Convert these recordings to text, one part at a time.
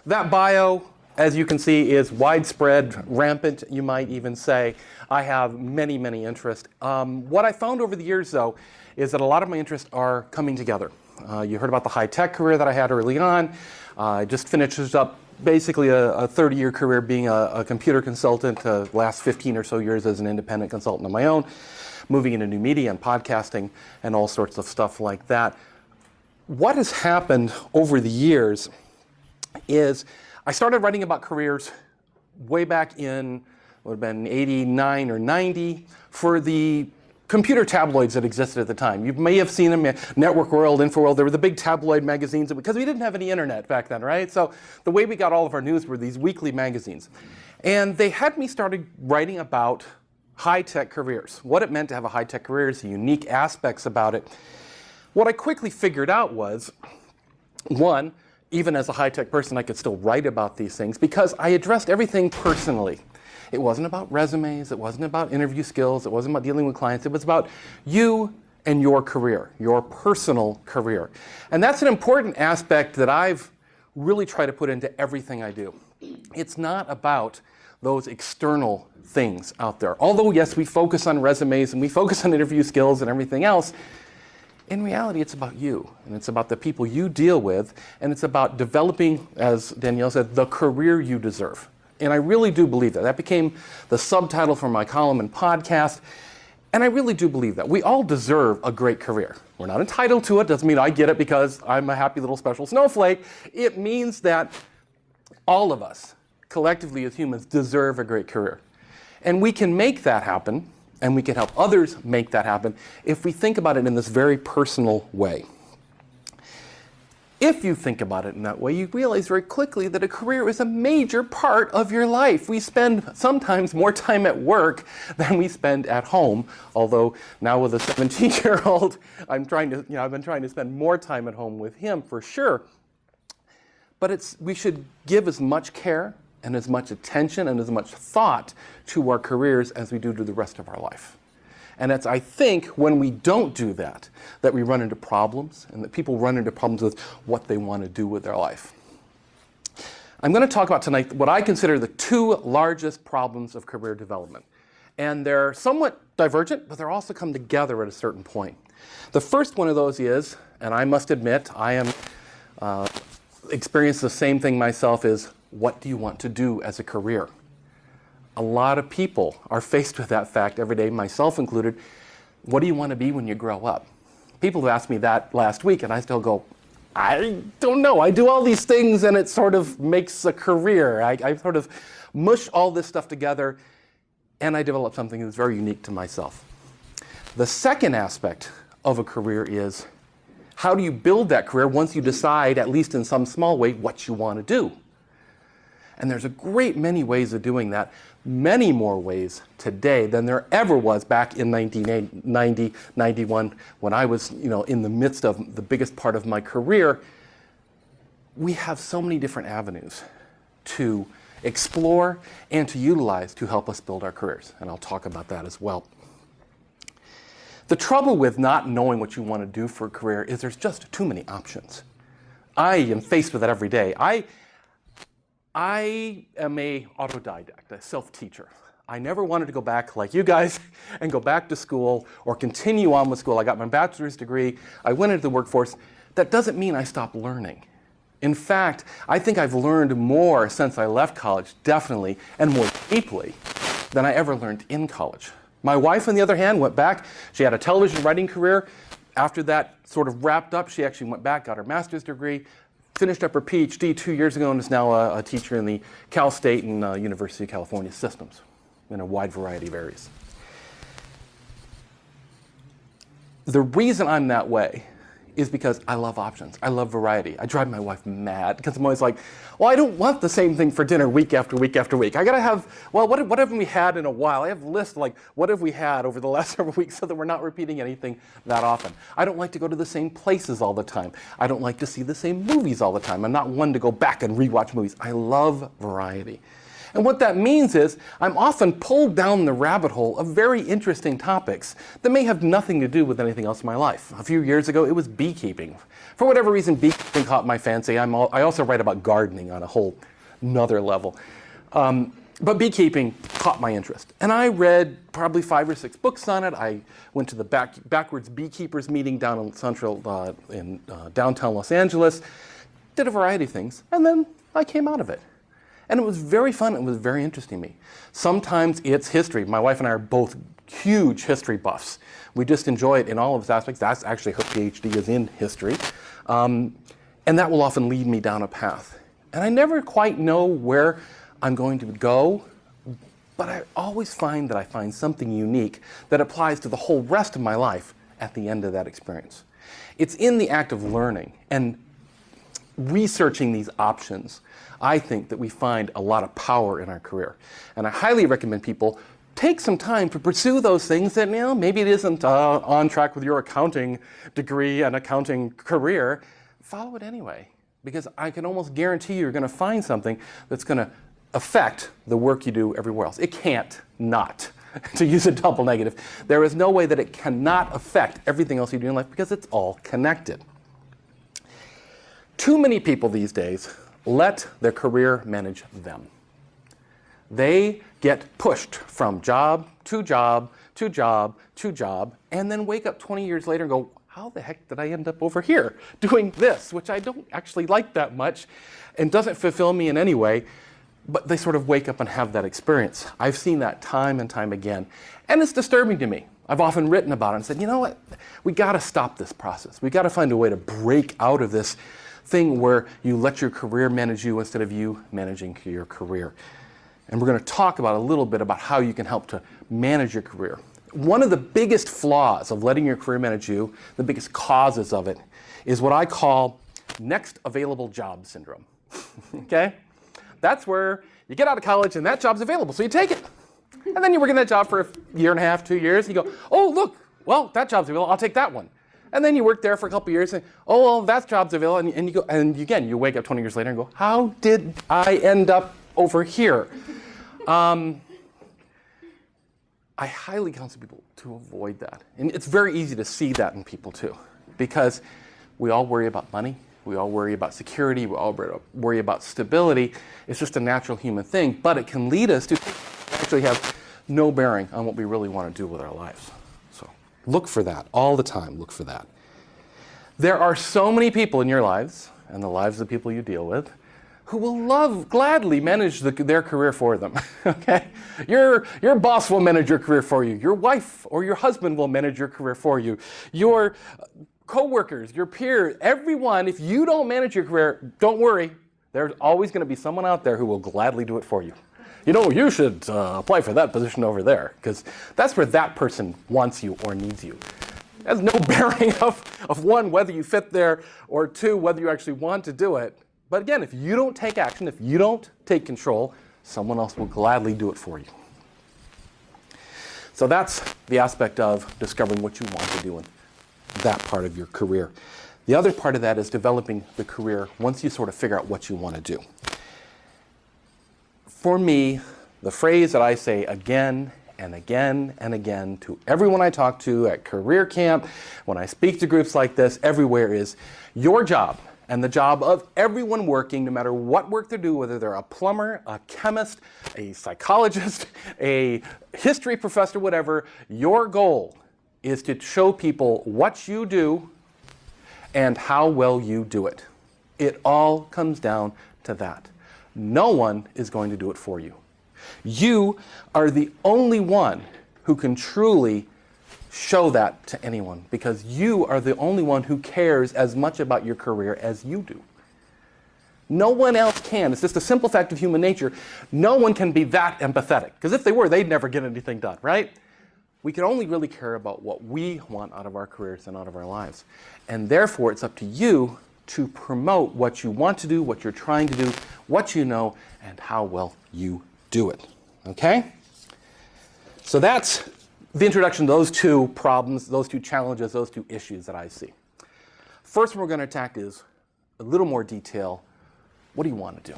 That bio, as you can see, is widespread, rampant, you might even say. I have many, many interests. What I found over the years, though, is that a lot of my interests are coming together. You heard about the high-tech career that I had early on. I just finished up basically a 30-year career being a computer consultant, last 15 or so years as an independent consultant on my own, moving into new media and podcasting and all sorts of stuff like that. What has happened over the years is I started writing about careers way back in, would have been 89 or 90, for the computer tabloids that existed at the time. You may have seen them, Network World, InfoWorld. They were the big tabloid magazines because we didn't have any internet back then, right? So the way we got all of our news were these weekly magazines. And they had me started writing about high-tech careers, what it meant to have a high-tech career, the unique aspects about it. What I quickly figured out was, one, even as a high-tech person, I could still write about these things because I addressed everything personally. It wasn't about resumes, it wasn't about interview skills, it wasn't about dealing with clients, it was about you and your career, your personal career. And that's an important aspect that I've really tried to put into everything I do. It's not about those external things out there. Although, yes, we focus on resumes and we focus on interview skills and everything else, in reality, it's about you, and it's about the people you deal with, and it's about developing, as Danielle said, the career you deserve. And I really do believe that. That became the subtitle for my column and podcast, and I really do believe that. We all deserve a great career. We're not entitled to it. Doesn't mean I get it because I'm a happy little special snowflake. It means that all of us, collectively as humans, deserve a great career. And we can make that happen, and we can help others make that happen if we think about it in this very personal way. If you think about it in that way, you realize very quickly that a career is a major part of your life. We spend sometimes more time at work than we spend at home. Although now with a 17-year-old, I've been trying to spend more time at home with him for sure. But we should give as much care and as much attention and as much thought to our careers as we do to the rest of our life. And it's, I think, when we don't do that, that we run into problems, and that people run into problems with what they want to do with their life. I'm going to talk about tonight what I consider the two largest problems of career development. And they're somewhat divergent, but they're also come together at a certain point. The first one of those is, and I must admit, I am experienced the same thing myself, is what do you want to do as a career? A lot of people are faced with that fact every day, myself included. What do you want to be when you grow up? People have asked me that last week, and I still go, I don't know. I do all these things, and it sort of makes a career. I sort of mush all this stuff together, and I develop something that's very unique to myself. The second aspect of a career is, how do you build that career once you decide, at least in some small way, what you want to do? And there's a great many ways of doing that, many more ways today than there ever was back in 1990, 91, when I was, in the midst of the biggest part of my career. We have so many different avenues to explore and to utilize to help us build our careers, and I'll talk about that as well. The trouble with not knowing what you want to do for a career is there's just too many options. I am faced with that every day. I am an autodidact, a self-teacher. I never wanted to go back like you guys and go back to school or continue on with school. I got my bachelor's degree. I went into the workforce. That doesn't mean I stopped learning. In fact, I think I've learned more since I left college, definitely, and more deeply than I ever learned in college. My wife, on the other hand, went back. She had a television writing career. After that sort of wrapped up, she actually went back, got her master's degree, finished up her PhD 2 years ago, and is now a teacher in the Cal State and University of California systems in a wide variety of areas. The reason I'm that way is because I love options. I love variety. I drive my wife mad because I'm always like, well, I don't want the same thing for dinner week after week after week. I gotta have, well, what haven't we had in a while? I have lists like, what have we had over the last several weeks so that we're not repeating anything that often. I don't like to go to the same places all the time. I don't like to see the same movies all the time. I'm not one to go back and rewatch movies. I love variety. And what that means is I'm often pulled down the rabbit hole of very interesting topics that may have nothing to do with anything else in my life. A few years ago, it was beekeeping. For whatever reason, beekeeping caught my fancy. I also write about gardening on a whole another level. But beekeeping caught my interest. And I read probably 5 or 6 books on it. I went to the Backwards Beekeepers meeting down in downtown Los Angeles, did a variety of things, and then I came out of it. And it was very fun. It was very interesting to me. Sometimes it's history. My wife and I are both huge history buffs. We just enjoy it in all of its aspects. That's actually her PhD is in history. And that will often lead me down a path. And I never quite know where I'm going to go, but I always find that I find something unique that applies to the whole rest of my life at the end of that experience. It's in the act of learning and researching these options, I think, that we find a lot of power in our career. And I highly recommend people take some time to pursue those things that, maybe it isn't on track with your accounting degree and accounting career. Follow it anyway, because I can almost guarantee you're going to find something that's going to affect the work you do everywhere else. It can't not, to use a double negative. There is no way that it cannot affect everything else you do in life because it's all connected. Too many people these days let their career manage them. They get pushed from job to job to job to job, and then wake up 20 years later and go, how the heck did I end up over here doing this, which I don't actually like that much and doesn't fulfill me in any way, but they sort of wake up and have that experience. I've seen that time and time again, and it's disturbing to me. I've often written about it and said, you know what, we got to stop this process. We got to find a way to break out of this thing where you let your career manage you instead of you managing your career. And we're going to talk about a little bit about how you can help to manage your career. One of the biggest flaws of letting your career manage you, the biggest causes of it, is what I call next available job syndrome. Okay? That's where you get out of college and that job's available, so you take it. And then you work in that job for a year and a half, 2 years, and you go, oh, look, well, that job's available, I'll take that one. And then you work there for a couple of years and, oh, well, that job's available, and you go, and again, you wake up 20 years later and go, how did I end up over here? I highly counsel people to avoid that. And it's very easy to see that in people too, because we all worry about money, we all worry about security, we all worry about stability. It's just a natural human thing, but it can lead us to actually have no bearing on what we really want to do with our lives. So look for that all the time, look for that. There are so many people in your lives and the lives of the people you deal with who will gladly manage their career for them, okay? Your boss will manage your career for you. Your wife or your husband will manage your career for you. Your coworkers, your peers, everyone, if you don't manage your career, don't worry. There's always going to be someone out there who will gladly do it for you. You should apply for that position over there, because that's where that person wants you or needs you. It has no bearing of one, whether you fit there, or two, whether you actually want to do it. But again, if you don't take action, if you don't take control, someone else will gladly do it for you. So that's the aspect of discovering what you want to do in that part of your career. The other part of that is developing the career once you sort of figure out what you want to do. For me, the phrase that I say again and again and again to everyone I talk to at CareerCamp, when I speak to groups like this, everywhere, is your job and the job of everyone working, no matter what work they do, whether they're a plumber, a chemist, a psychologist, a history professor, whatever, your goal is to show people what you do and how well you do it. It all comes down to that. No one is going to do it for you. You are the only one who can truly show that to anyone, because you are the only one who cares as much about your career as you do. No one else can. It's just a simple fact of human nature. No one can be that empathetic, because if they were, they'd never get anything done, right? We can only really care about what we want out of our careers and out of our lives. And therefore, it's up to you to promote what you want to do, what you're trying to do, what you know, and how well you do it. Okay? So that's the introduction to those two problems, those two challenges, those two issues that I see. First one we're going to attack is a little more detail. What do you want to do?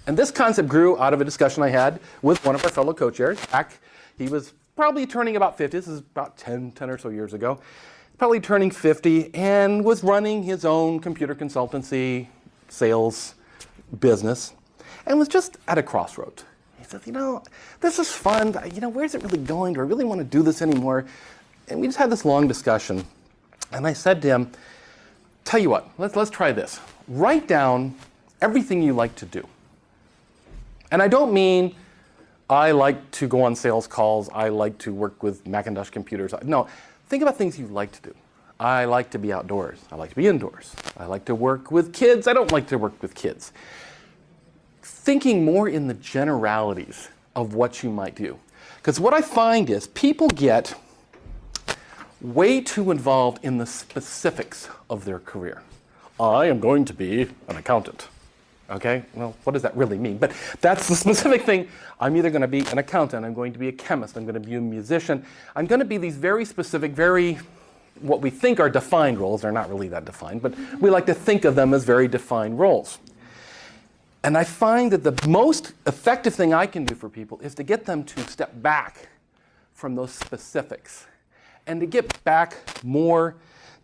And this concept grew out of a discussion I had with one of our fellow co-chairs. He was probably turning about 50. This is about 10 or so years ago. Probably turning 50 and was running his own computer consultancy sales business and was just at a crossroads. He said, this is fun. Where's it really going? Do I really want to do this anymore? And we just had this long discussion. And I said to him, tell you what, let's try this. Write down everything you like to do. And I don't mean I like to go on sales calls. I like to work with Macintosh computers. No, think about things you like to do. I like to be outdoors. I like to be indoors. I like to work with kids. I don't like to work with kids. Thinking more in the generalities of what you might do. Because what I find is people get way too involved in the specifics of their career. I am going to be an accountant. Okay, well, what does that really mean? But that's the specific thing. I'm either going to be an accountant, I'm going to be a chemist, I'm going to be a musician. I'm going to be these very specific, what we think are defined roles. They're not really that defined, but we like to think of them as very defined roles. And I find that the most effective thing I can do for people is to get them to step back from those specifics and to get back more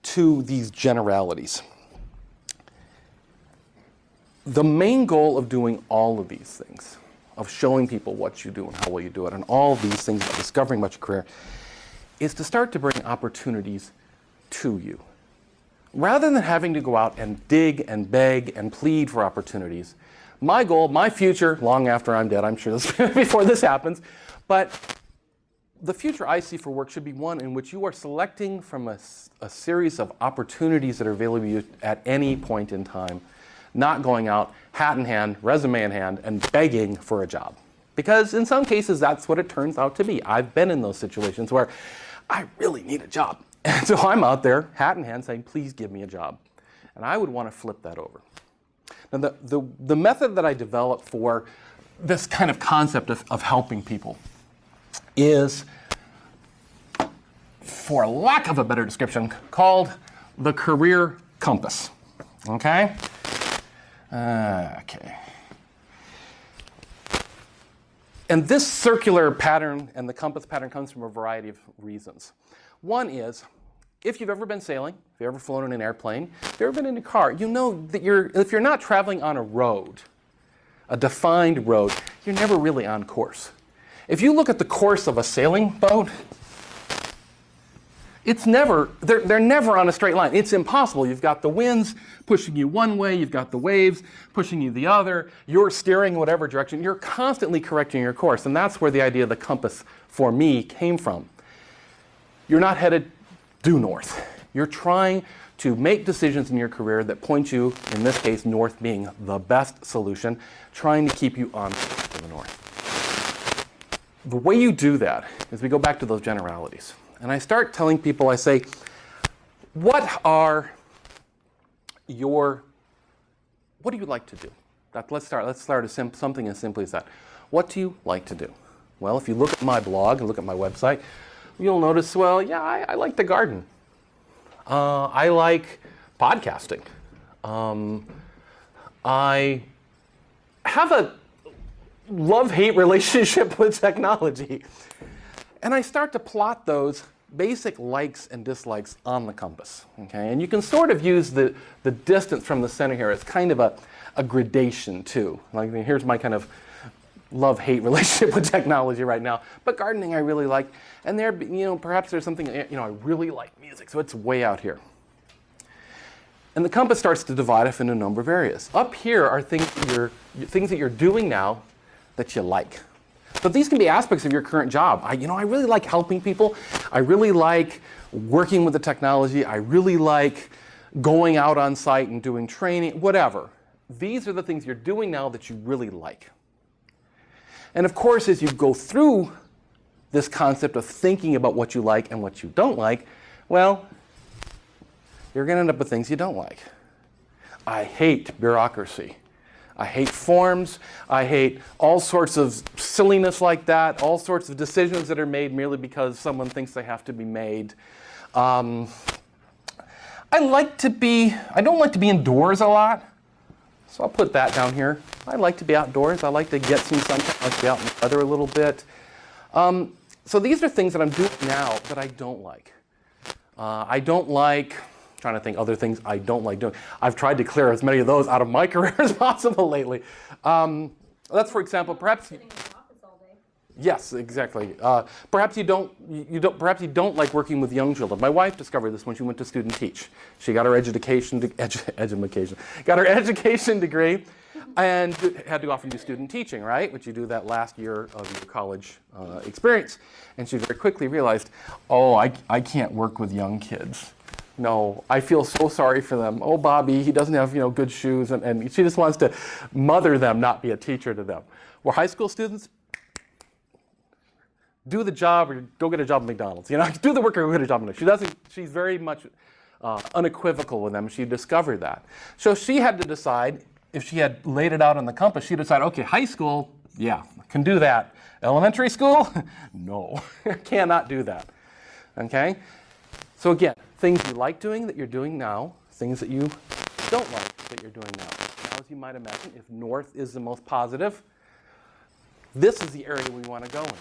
to these generalities. The main goal of doing all of these things, of showing people what you do and how well you do it, and all of these things about discovering about your career, is to start to bring opportunities to you. Rather than having to go out and dig and beg and plead for opportunities, my goal, my future, long after I'm dead, I'm sure this before this happens, but the future I see for work should be one in which you are selecting from a series of opportunities that are available to you at any point in time, not going out, hat in hand, resume in hand, and begging for a job. Because in some cases, that's what it turns out to be. I've been in those situations where I really need a job. And so I'm out there, hat in hand, saying, please give me a job. And I would want to flip that over. Now, the method that I developed for this kind of concept of helping people is, for lack of a better description, called the Career Compass. Okay? Okay. And this circular pattern and the compass pattern comes from a variety of reasons. One is, if you've ever been sailing, if you've ever flown in an airplane, if you've ever been in a car, you know that if you're not traveling on a road, a defined road, you're never really on course. If you look at the course of a sailing boat, they're never on a straight line. It's impossible. You've got the winds pushing you one way, you've got the waves pushing you the other, you're steering whatever direction, you're constantly correcting your course. And that's where the idea of the compass, for me, came from. You're not headed due north. You're trying to make decisions in your career that point you, in this case, north being the best solution, trying to keep you on to the north. The way you do that is we go back to those generalities. And I start telling people, I say, what do you like to do? Let's start something as simply as that. What do you like to do? Well, if you look at my blog and look at my website, you'll notice, well, yeah, I like to garden. I like podcasting. I have a love-hate relationship with technology. And I start to plot those basic likes and dislikes on the compass. Okay? And you can sort of use the distance from the center here as kind of a gradation too. Like, here's my kind of love-hate relationship with technology right now. But gardening I really like. And there, perhaps there's something, I really like music, so it's way out here. And the compass starts to divide up into a number of areas. Up here are things that you're doing now that you like. So these can be aspects of your current job. I really like helping people. I really like working with the technology. I really like going out on site and doing training, whatever. These are the things you're doing now that you really like. And of course, as you go through this concept of thinking about what you like and what you don't like, well, you're going to end up with things you don't like. I hate bureaucracy. I hate forms. I hate all sorts of silliness like that, all sorts of decisions that are made merely because someone thinks they have to be made. I don't like to be indoors a lot, so I'll put that down here. I like to be outdoors. I like to get some sunshine. I like to be out in the weather a little bit. So these are things that I'm doing now that I don't like. I don't like, trying to think other things I don't like doing. I've tried to clear as many of those out of my career as possible lately. That's, for example, perhaps. Yes, exactly. Perhaps you don't like working with young children. My wife discovered this when she went to student teach. She got her education degree, and had to often do student teaching, right? Which you do that last year of your college experience. And she very quickly realized, oh, I can't work with young kids. No, I feel so sorry for them. Oh, Bobby, he doesn't have good shoes, and she just wants to mother them, not be a teacher to them. Where high school students, do the job or go get a job at McDonald's. Do the work or go get a job at McDonald's. She's very much unequivocal with them. She discovered that. So she had to decide, if she had laid it out on the compass, she decided, okay, high school, yeah, can do that. Elementary school, no, cannot do that. Okay? So again, things you like doing that you're doing now, things that you don't like that you're doing now. Now, as you might imagine, if north is the most positive, this is the area we want to go in.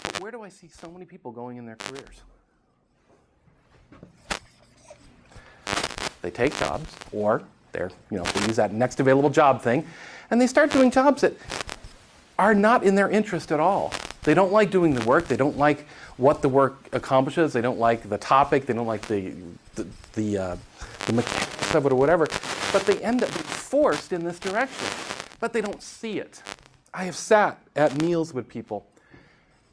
But where do I see so many people going in their careers? They take jobs, or they use that next available job thing, and they start doing jobs that are not in their interest at all. They don't like doing the work. They don't like what the work accomplishes. They don't like the topic. They don't like the mechanics of it or whatever. But they end up being forced in this direction. But they don't see it. I have sat at meals with people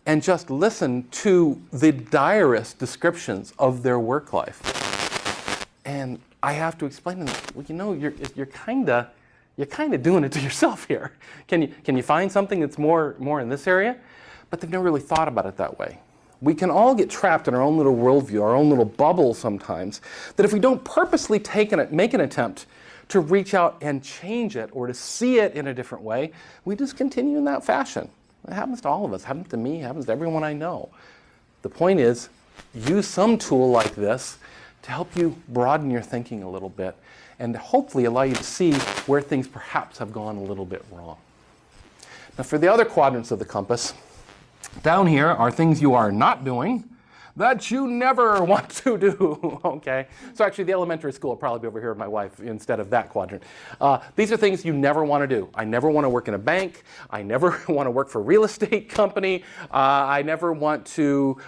and just listened to the direst descriptions of their work life. And I have to explain to them, well, you're kind of doing it to yourself here. Can you find something that's more in this area? But they've never really thought about it that way. We can all get trapped in our own little worldview, our own little bubble sometimes, that if we don't purposely make an attempt to reach out and change it or to see it in a different way, we just continue in that fashion. It happens to all of us. It happens to me. It happens to everyone I know. The point is, use some tool like this to help you broaden your thinking a little bit and hopefully allow you to see where things perhaps have gone a little bit wrong. Now, for the other quadrants of the compass, down here are things you are not doing that you never want to do, okay? So actually the elementary school will probably be over here with my wife instead of that quadrant. These are things you never want to do. I never want to work in a bank. I never want to work for a real estate company. I never want to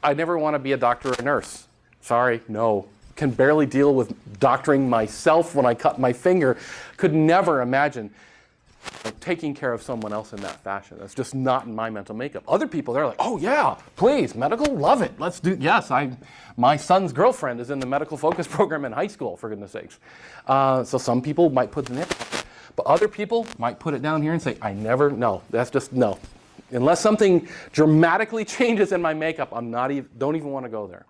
be a doctor or a nurse. Sorry, no. Can barely deal with doctoring myself when I cut my finger. Could never imagine taking care of someone else in that fashion. That's just not in my mental makeup. Other people, they're like, oh yeah, please, medical, love it. Let's do, yes, my son's girlfriend is in the medical focus program in high school, for goodness sakes. So some people might put it in, but other people might put it down here and say, no, that's just, no. Unless something dramatically changes in my makeup, don't even want to go there.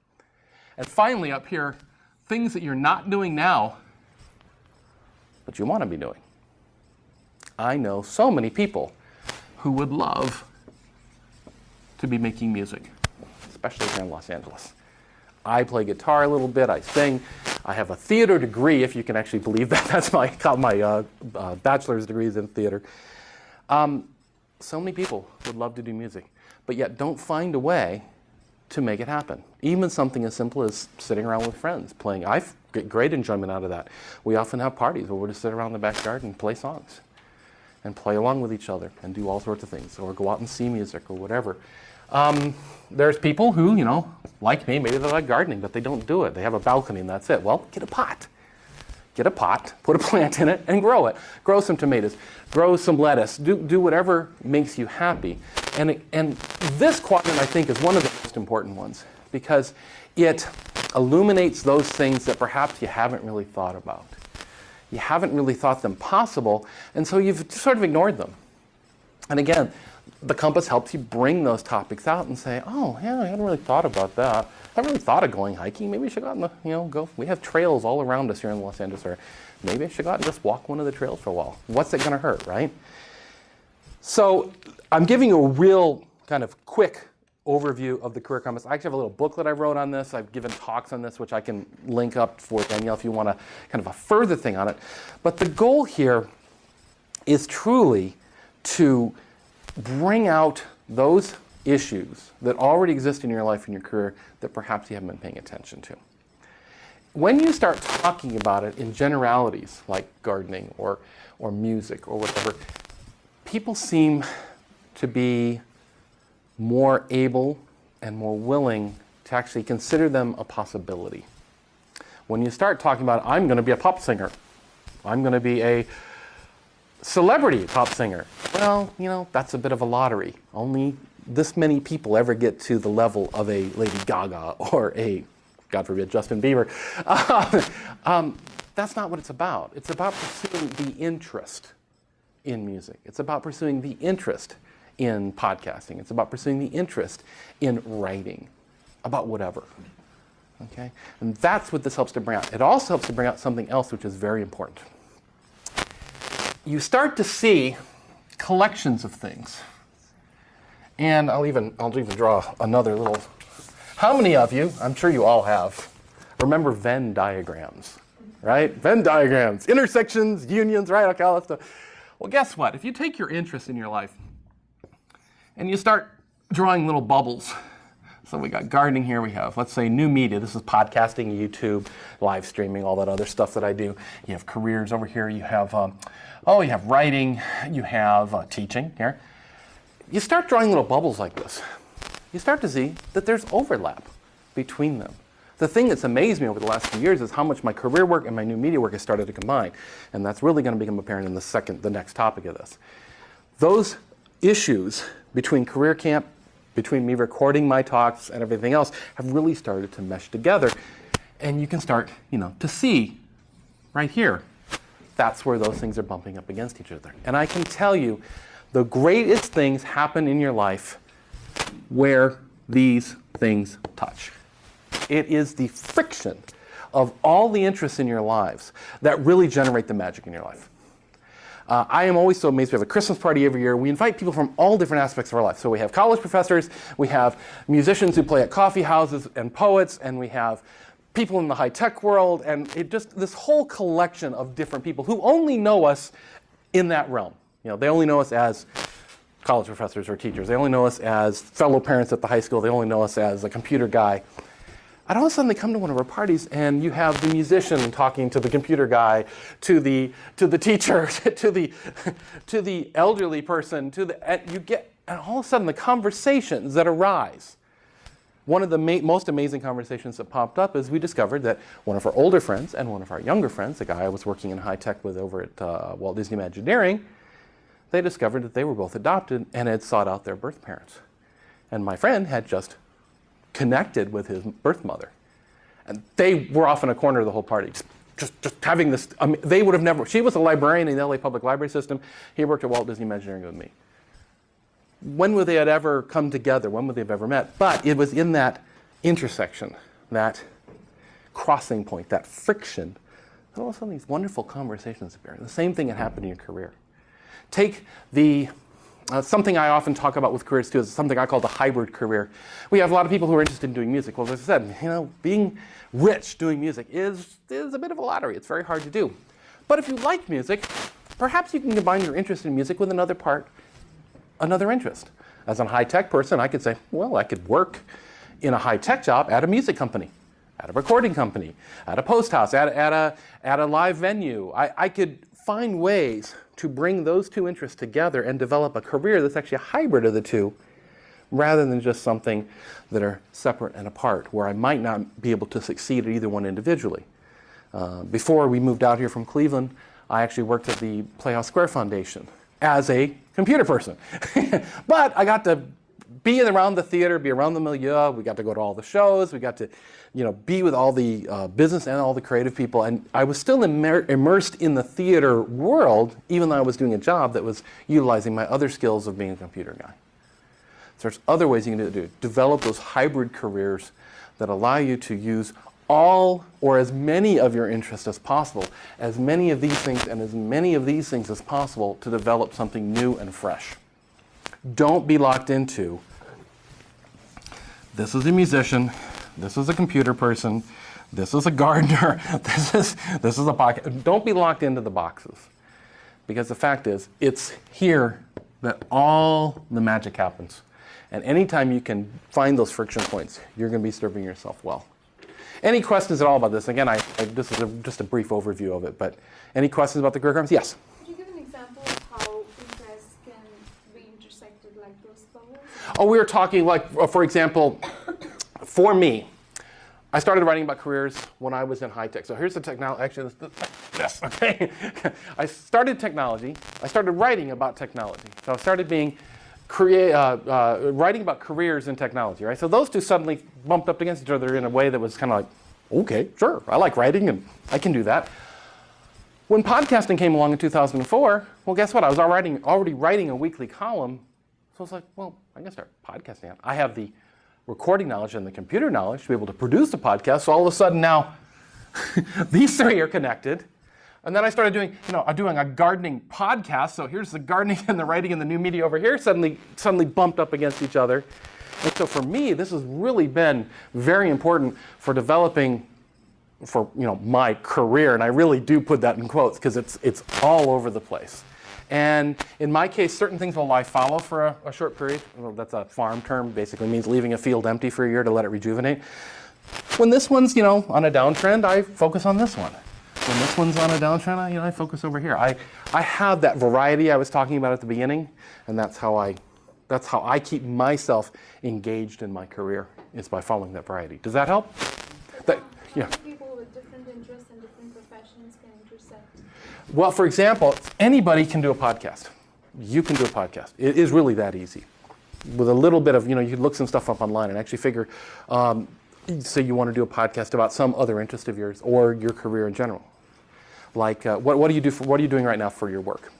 And finally up here, things that you're not doing now, but you want to be doing. I know so many people who would love to be making music, especially here in Los Angeles. I play guitar a little bit, I sing. I have a theater degree, if you can actually believe that. That's my bachelor's degree is in theater. So many people would love to do music, but yet don't find a way to make it happen. Even something as simple as sitting around with friends, playing. I get great enjoyment out of that. We often have parties where we'll just sit around in the backyard and play songs and play along with each other and do all sorts of things, or go out and see music or whatever. There's people who, like me, maybe they like gardening, but they don't do it. They have a balcony and that's it. Well, get a pot. Get a pot, put a plant in it, and grow it. Grow some tomatoes, grow some lettuce, do whatever makes you happy. And this quadrant, I think, is one of the most important ones because it illuminates those things that perhaps you haven't really thought about. You haven't really thought them possible, and so you've sort of ignored them. And again, the compass helps you bring those topics out and say, oh, yeah, I hadn't really thought about that. I haven't really thought of going hiking. Maybe I should go out and, go. We have trails all around us here in the Los Angeles area. Maybe I should go out and just walk one of the trails for a while. What's it going to hurt, right? So I'm giving you a real kind of quick overview of the Career Compass. I actually have a little booklet I wrote on this. I've given talks on this, which I can link up for Danielle if you want a kind of a further thing on it. But the goal here is truly to bring out those issues that already exist in your life and your career that perhaps you haven't been paying attention to. When you start talking about it in generalities like gardening or music or whatever, people seem to be more able and more willing to actually consider them a possibility. When you start talking about, I'm going to be a pop singer, I'm going to be a celebrity pop singer, well, that's a bit of a lottery. Only this many people ever get to the level of a Lady Gaga or a, God forbid, Justin Bieber. That's not what it's about. It's about pursuing the interest in music. It's about pursuing the interest in podcasting. It's about pursuing the interest in writing, about whatever. Okay? And that's what this helps to bring out. It also helps to bring out something else which is very important. You start to see collections of things. And I'll even draw another little. How many of you, I'm sure you all have, remember Venn diagrams, right? Venn diagrams, intersections, unions, right? Okay, all that stuff. Well, guess what? If you take your interest in your life and you start drawing little bubbles. So we got gardening here, we have, let's say, new media. This is podcasting, YouTube, live streaming, all that other stuff that I do. You have careers over here. You have, you have writing. You have teaching here. You start drawing little bubbles like this. You start to see that there's overlap between them. The thing that's amazed me over the last few years is how much my career work and my new media work has started to combine. And that's really going to become apparent in the next topic of this. Those issues between CareerCamp, between me recording my talks and everything else, have really started to mesh together. And you can start, to see right here, that's where those things are bumping up against each other. And I can tell you, the greatest things happen in your life where these things touch. It is the friction of all the interests in your lives that really generate the magic in your life. I am always so amazed. We have a Christmas party every year. We invite people from all different aspects of our life. So we have college professors, we have musicians who play at coffee houses and poets, and we have people in the high-tech world, and this whole collection of different people who only know us in that realm. They only know us as college professors or teachers. They only know us as fellow parents at the high school. They only know us as a computer guy. And all of a sudden they come to one of our parties and you have the musician talking to the computer guy, to the teacher, to the elderly person, and all of a sudden the conversations that arise. One of the most amazing conversations that popped up is we discovered that one of our older friends and one of our younger friends, the guy I was working in high tech with over at Walt Disney Imagineering, they discovered that they were both adopted and had sought out their birth parents. And my friend had just connected with his birth mother. And they were off in a corner of the whole party, just having this, they would have never, she was a librarian in the LA Public Library System. He worked at Walt Disney Imagineering with me. When would they have ever come together? When would they have ever met? But it was in that intersection, that crossing point, that friction, that all of a sudden these wonderful conversations appear. The same thing that happened in your career. Take the something I often talk about with careers too is something I call the hybrid career. We have a lot of people who are interested in doing music. Well, as I said, being rich doing music is a bit of a lottery. It's very hard to do. But if you like music, perhaps you can combine your interest in music with another interest. As a high-tech person, I could say, well, I could work in a high-tech job at a music company, at a recording company, at a post house, at a live venue. I could find ways to bring those two interests together and develop a career that's actually a hybrid of the two, rather than just something that are separate and apart, where I might not be able to succeed at either one individually. Before we moved out here from Cleveland, I actually worked at the Playhouse Square Foundation as a computer person. But I got to be around the theater, be around the milieu. We got to go to all the shows. We got to, be with all the business and all the creative people. And I was still immersed in the theater world, even though I was doing a job that was utilizing my other skills of being a computer guy. So there's other ways you can do it. Develop those hybrid careers that allow you to use all or as many of your interests as possible, as many of these things and as many of these things as possible to develop something new and fresh. Don't be locked into, this is a musician, this is a computer person, this is a gardener, this is a pocket. Don't be locked into the boxes. because the fact is, it's here that all the magic happens. And anytime you can find those friction points, you're going to be serving yourself well. Any questions at all about this? Again, this is just a brief overview of it, but any questions about the CareerCamp? Yes? Could you give an example of how interests can be intersected like those levels? Oh, we were talking like, for example, for me, I started writing about careers when I was in high tech. So here's the technology, actually, this, okay? I started technology. I started writing about technology. So I started writing about careers in technology, right? So those two suddenly bumped up against each other in a way that was kind of like, okay, sure, I like writing and I can do that. When podcasting came along in 2004, well, guess what? I was already writing a weekly column. So I was like, well, I can start podcasting. I have the recording knowledge and the computer knowledge to be able to produce a podcast. So all of a sudden now, these three are connected. And then I started doing a gardening podcast. So here's the gardening and the writing and the new media over here suddenly bumped up against each other. And so for me, this has really been very important for developing for my career. And I really do put that in quotes because it's all over the place. And in my case, certain things will lie fallow for a short period. Well, that's a farm term, basically means leaving a field empty for a year to let it rejuvenate. When this one's on a downtrend, I focus on this one. When this one's on a downtrend, I focus over here. I have that variety I was talking about at the beginning, and that's how I keep myself engaged in my career, is by following that variety. Does that help? Yeah. People with different interests and different professions can intersect. Well, for example, anybody can do a podcast. You can do a podcast. It is really that easy. With a little bit of, you can look some stuff up online and actually figure, say you want to do a podcast about some other interest of yours or your career in general. Like, what do you do? What are you doing right now for your work?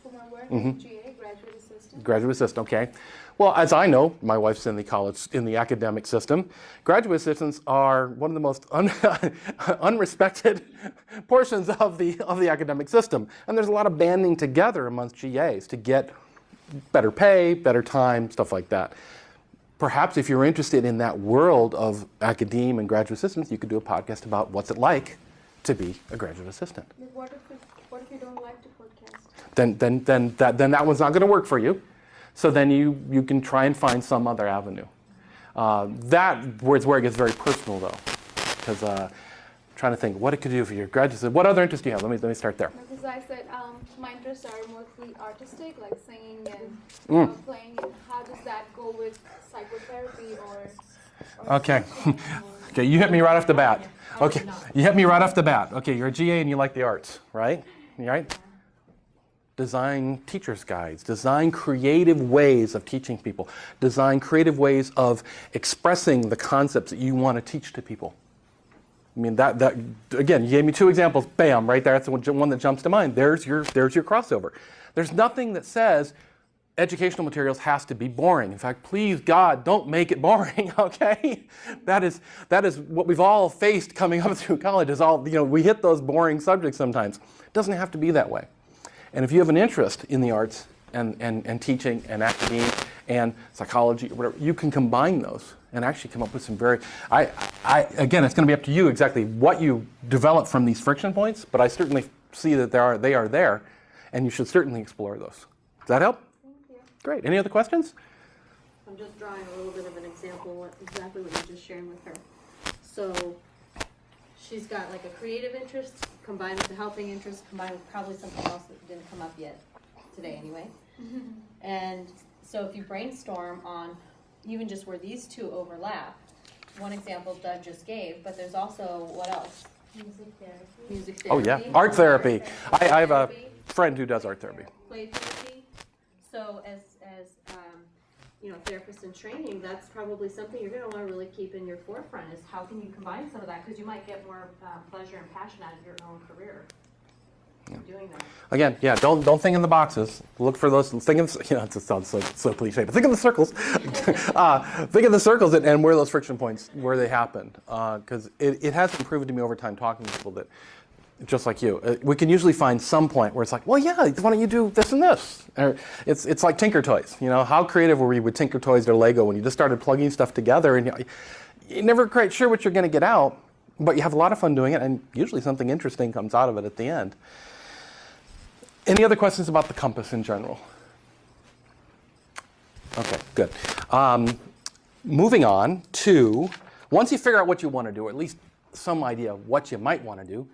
For my work, GA, graduate assistant. Graduate assistant, okay. Well, as I know, my wife's in the academic system. Graduate assistants are one of the most unrespected portions of the academic system. And there's a lot of banding together amongst GAs to get better pay, better time, stuff like that. Perhaps if you're interested in that world of academe and graduate assistants, you could do a podcast about what's it like to be a graduate assistant. What if you don't like to podcast? Then that one's not going to work for you. So then you can try and find some other avenue. That is where it gets very personal, though, because trying to think what it could do for your graduate assistant. What other interests do you have? Let me start there. Because I said my interests are mostly artistic, like singing and playing. And how does that go with psychotherapy or okay. Okay, you hit me right off the bat. Okay, you hit me right off the bat. Okay, you're a GA and you like the arts, right? Right? Design teacher's guides, design creative ways of teaching people, design creative ways of expressing the concepts that you want to teach to people. I mean, that again, you gave me two examples, bam, right there, that's the one that jumps to mind. There's your crossover. There's nothing that says educational materials has to be boring. In fact, please God, don't make it boring, okay? That is what we've all faced coming up through college, is all, we hit those boring subjects sometimes. It doesn't have to be that way. And if you have an interest in the arts and teaching and academia and psychology or whatever, you can combine those and actually come up with some very, again, it's going to be up to you exactly what you develop from these friction points, but I certainly see that they are there, and you should certainly explore those. Does that help? Thank you. Great. Any other questions? I'm just drawing a little bit of an example, exactly what you just shared with her. So she's got like a creative interest combined with a helping interest, combined with probably something else that didn't come up yet today anyway. And so if you brainstorm on even just where these two overlap, one example Doug just gave, but there's also, what else? Music therapy. Music therapy. Oh yeah, art therapy. I have a friend who does art therapy. Play therapy. So as therapists in training, that's probably something you're going to want to really keep in your forefront, is how can you combine some of that, because you might get more pleasure and passion out of your own career doing that. Again, yeah, don't think in the boxes. Look for those. Think of, it sounds so cliche, but think of the circles. Think of the circles and where those friction points, where they happen, because it has been proven to me over time talking to people that, just like you, we can usually find some point where it's like, well, yeah, why don't you do this and this? Or it's like Tinker Toys. How creative were you with Tinker Toys or Lego when you just started plugging stuff together and you're never quite sure what you're going to get out, but you have a lot of fun doing it, and usually something interesting comes out of it at the end. Any other questions about the compass in general? Okay, good. Moving on to, once you figure out what you want to do, or at least some idea of what you might want to do.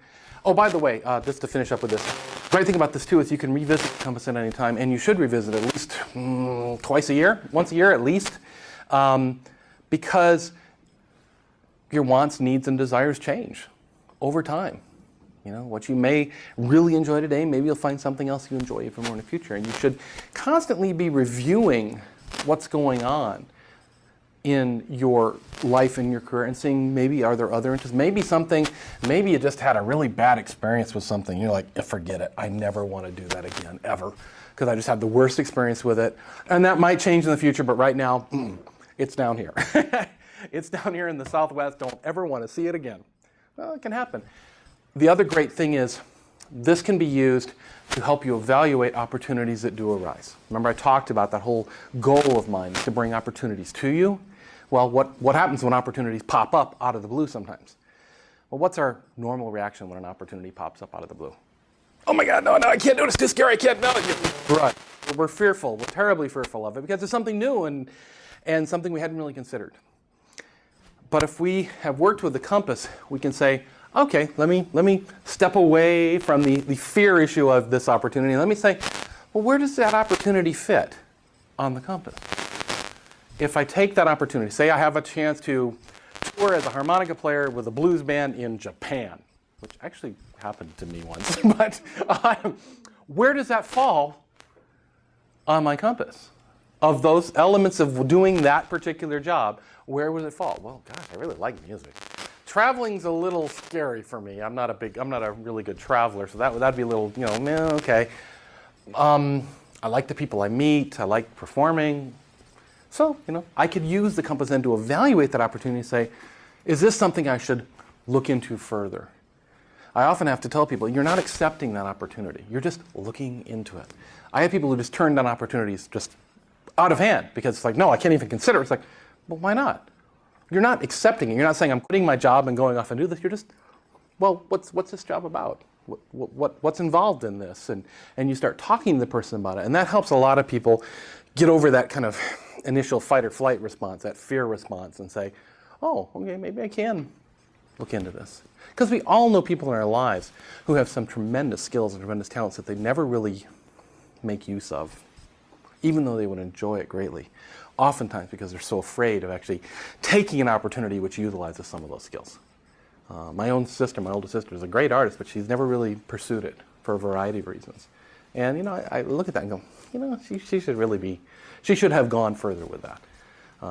Oh, by the way, just to finish up with this, the great thing about this too is you can revisit the compass at any time, and you should revisit it at least twice a year, once a year at least, because your wants, needs, and desires change over time. You know, what you may really enjoy today, maybe you'll find something else you enjoy even more in the future. And you should constantly be reviewing what's going on in your life and your career and seeing maybe are there other interests. Maybe you just had a really bad experience with something. You're like, forget it. I never want to do that again, ever. Because I just had the worst experience with it. And that might change in the future, but right now, it's down here. It's down here in the Southwest. Don't ever want to see it again. Well, it can happen. The other great thing is this can be used to help you evaluate opportunities that do arise. Remember I talked about that whole goal of mine to bring opportunities to you? Well, what happens when opportunities pop up out of the blue sometimes? Well, what's our normal reaction when an opportunity pops up out of the blue? Oh my God, no, I can't do it, it's too scary, I can't, no. Right. We're fearful, we're terribly fearful of it because it's something new and something we hadn't really considered. But if we have worked with the compass, we can say, okay, let me step away from the fear issue of this opportunity. Let me say, well, where does that opportunity fit on the compass? If I take that opportunity, say I have a chance to tour as a harmonica player with a blues band in Japan, which actually happened to me once, but where does that fall on my compass? Of those elements of doing that particular job, where would it fall? Well, gosh, I really like music. Traveling's a little scary for me. I'm not a really good traveler, so that'd be a little, okay. I like the people I meet. I like performing. So, I could use the compass then to evaluate that opportunity and say, is this something I should look into further? I often have to tell people, you're not accepting that opportunity. You're just looking into it. I have people who just turn down opportunities just out of hand because it's like, no, I can't even consider it. It's like, well, why not? You're not accepting it. You're not saying I'm quitting my job and going off and do this. You're just, well, what's this job about? What's involved in this? And you start talking to the person about it. And that helps a lot of people get over that kind of initial fight or flight response, that fear response, and say, oh, okay, maybe I can look into this. Because we all know people in our lives who have some tremendous skills and tremendous talents that they never really make use of, even though they would enjoy it greatly. Oftentimes because they're so afraid of actually taking an opportunity which utilizes some of those skills. My older sister, is a great artist, but she's never really pursued it for a variety of reasons. And I look at that and go, she should have gone further with that.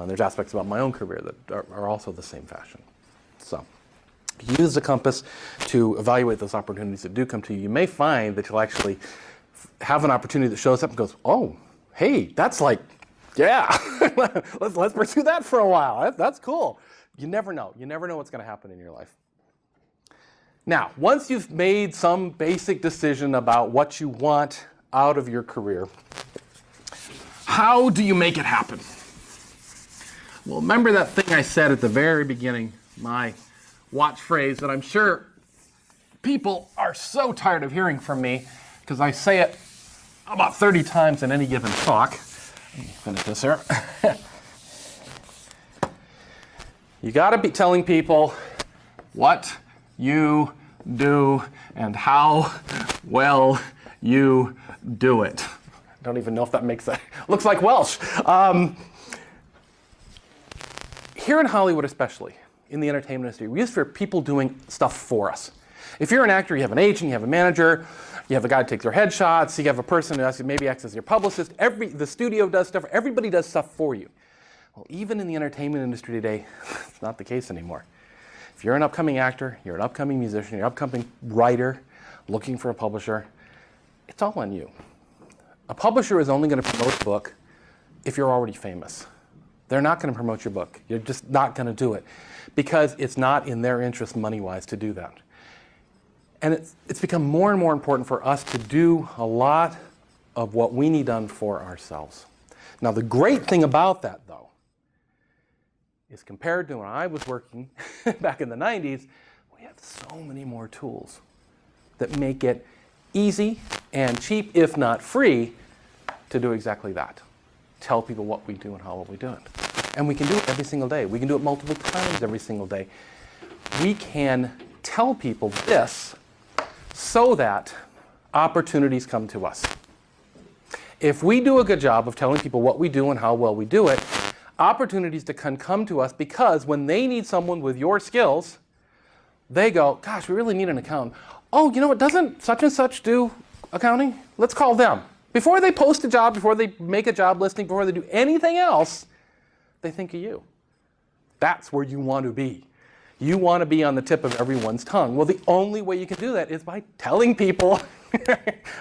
There's aspects about my own career that are also the same fashion. So use the compass to evaluate those opportunities that do come to you. You may find that you'll actually have an opportunity that shows up and goes, oh, hey, that's like, yeah, let's pursue that for a while. That's cool. You never know. You never know what's going to happen in your life. Now, once you've made some basic decision about what you want out of your career, how do you make it happen? Well, remember that thing I said at the very beginning, my watch phrase that I'm sure people are so tired of hearing from me because I say it about 30 times in any given talk. Let me finish this here. You got to be telling people what you do and how well you do it. I don't even know if that makes sense. Looks like Welch. Here in Hollywood especially, in the entertainment industry, we use for people doing stuff for us. If you're an actor, you have an agent, you have a manager, you have a guy who takes your headshots, you have a person who maybe acts as your publicist, the studio does stuff, everybody does stuff for you. Well, even in the entertainment industry today, it's not the case anymore. If you're an upcoming actor, you're an upcoming musician, you're an upcoming writer looking for a publisher, it's all on you. A publisher is only going to promote a book if you're already famous. They're not going to promote your book. You're just not going to do it because it's not in their interest money-wise to do that. And it's become more and more important for us to do a lot of what we need done for ourselves. Now, the great thing about that, though, is compared to when I was working back in the 90s, we have so many more tools that make it easy and cheap, if not free, to do exactly that. Tell people what we do and how we do it. And we can do it every single day. We can do it multiple times every single day. We can tell people this so that opportunities come to us. If we do a good job of telling people what we do and how well we do it, opportunities can come to us, because when they need someone with your skills, they go, gosh, we really need an accountant. Oh, you know what, doesn't such and such do accounting? Let's call them. Before they post a job, before they make a job listing, before they do anything else, they think of you. That's where you want to be. You want to be on the tip of everyone's tongue. Well, the only way you can do that is by telling people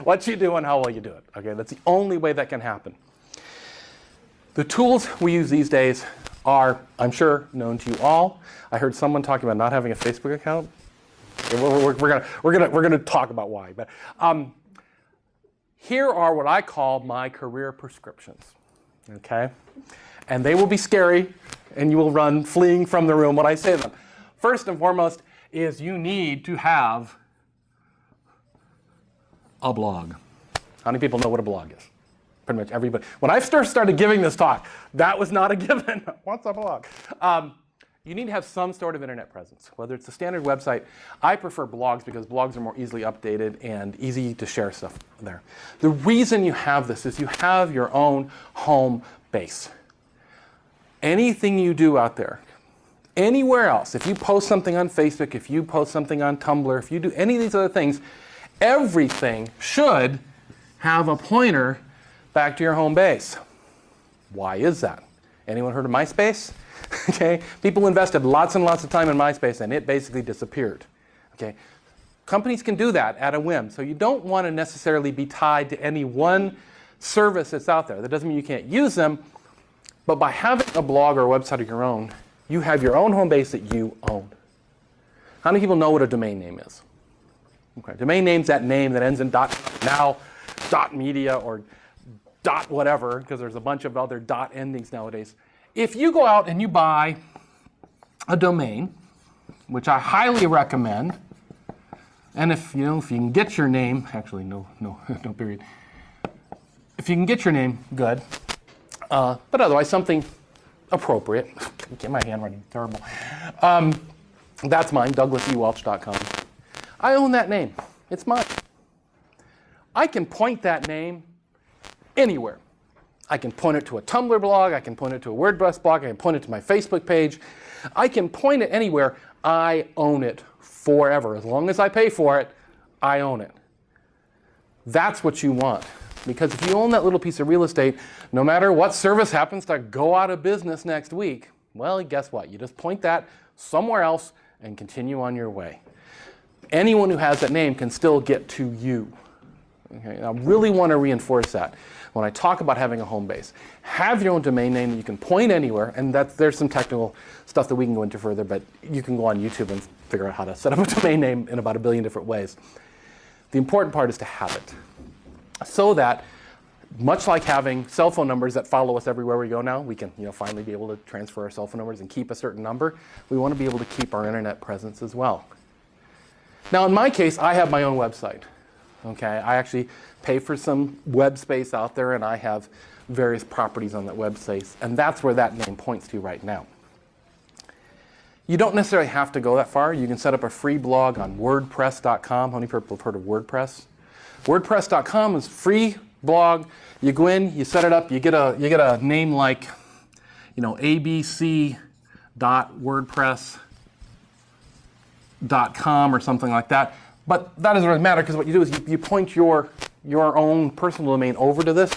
what you do and how well you do it. Okay, that's the only way that can happen. The tools we use these days are, I'm sure, known to you all. I heard someone talking about not having a Facebook account. We're gonna talk about why. But here are what I call my career prescriptions. Okay, and they will be scary, and you will run fleeing from the room when I say them. First and foremost is you need to have a blog. How many people know what a blog is? Pretty much everybody. When I first started giving this talk, that was not a given. What's a blog? You need to have some sort of internet presence, whether it's a standard website. I prefer blogs because blogs are more easily updated and easy to share stuff there. The reason you have this is you have your own home base. Anything you do out there, anywhere else, if you post something on Facebook, if you post something on Tumblr, if you do any of these other things, everything should have a pointer back to your home base. Why is that? Anyone heard of MySpace? Okay, people invested lots and lots of time in MySpace and it basically disappeared. Okay, companies can do that at a whim, so you don't want to necessarily be tied to any one service that's out there. That doesn't mean you can't use them, but by having a blog or a website of your own, you have your own home base that you own. How many people know what a domain name is? Okay, domain name's that name that ends in .now, .media, or .whatever, because there's a bunch of other endings nowadays. If you go out and you buy a domain, which I highly recommend, and if you can get your name, actually no period. If you can get your name, good. But otherwise something appropriate. Get my handwriting terrible. That's mine, DouglasEWelch.com. I own that name. It's mine. I can point that name anywhere. I can point it to a Tumblr blog, I can point it to a WordPress blog, I can point it to my Facebook page. I can point it anywhere. I own it forever. As long as I pay for it, I own it. That's what you want. Because if you own that little piece of real estate, no matter what service happens to go out of business next week, well, guess what? You just point that somewhere else and continue on your way. Anyone who has that name can still get to you. Okay? And I really want to reinforce that when I talk about having a home base. Have your own domain name that you can point anywhere, and there's some technical stuff that we can go into further, but you can go on YouTube and figure out how to set up a domain name in about 1 billion different ways. The important part is to have it, so that, much like having cell phone numbers that follow us everywhere we go now, we can finally be able to transfer our cell phone numbers and keep a certain number. We want to be able to keep our internet presence as well. Now, in my case, I have my own website. Okay, I actually pay for some web space out there, and I have various properties on that web space, and that's where that name points to right now. You don't necessarily have to go that far. You can set up a free blog on WordPress.com. How many people have heard of WordPress? WordPress.com is a free blog. You go in, you set it up, you get a name like, abc.wordpress.com or something like that. But that doesn't really matter, because what you do is you point your own personal domain over to this,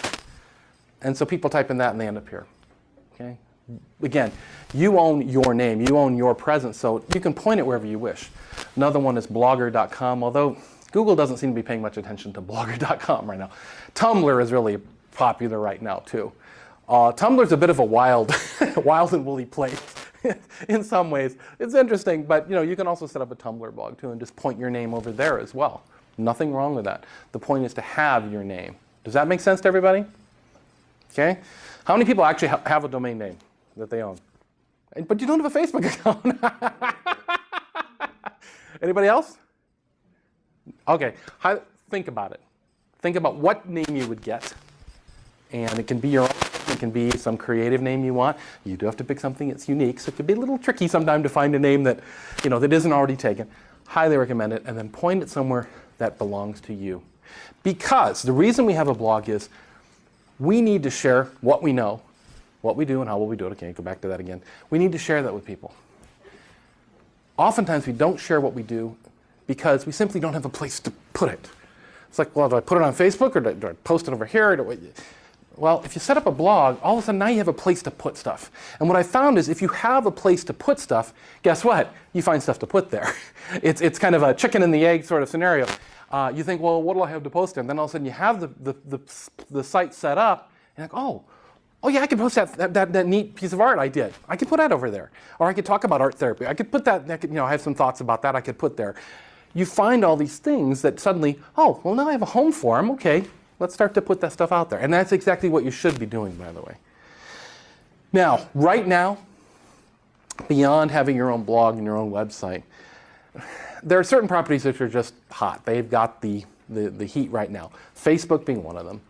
and so people type in that and they end up here. Okay? Again, you own your name, you own your presence, so you can point it wherever you wish. Another one is blogger.com, although Google doesn't seem to be paying much attention to blogger.com right now. Tumblr is really popular right now too. Tumblr's a bit of a wild and woolly place. In some ways, it's interesting, but you can also set up a Tumblr blog too and just point your name over there as well. Nothing wrong with that. The point is to have your name. Does that make sense to everybody? Okay. How many people actually have a domain name that they own? But you don't have a Facebook account. Anybody else? Okay. think about it. Think about what name you would get. And it can be your own, it can be some creative name you want. You do have to pick something that's unique, so it could be a little tricky sometimes to find a name that, that isn't already taken. Highly recommend it, and then point it somewhere that belongs to you. Because the reason we have a blog is we need to share what we know, what we do, and how will we do it. Okay, go back to that again. We need to share that with people. Oftentimes we don't share what we do because we simply don't have a place to put it. It's like, well, do I put it on Facebook, or do I post it over here? Well, if you set up a blog, all of a sudden now you have a place to put stuff. And what I found is if you have a place to put stuff, guess what? You find stuff to put there. It's kind of a chicken and the egg sort of scenario. You think, well, what do I have to post there? And then all of a sudden you have the site set up, and you're like, oh yeah, I can post that neat piece of art I did. I could put that over there. Or I could talk about art therapy. I could put that, I have some thoughts about that I could put there. You find all these things that suddenly, oh, well now I have a home for them. Okay, let's start to put that stuff out there. And that's exactly what you should be doing, by the way. Now, right now, beyond having your own blog and your own website, there are certain properties that are just hot. They've got the heat right now. Facebook being one of them.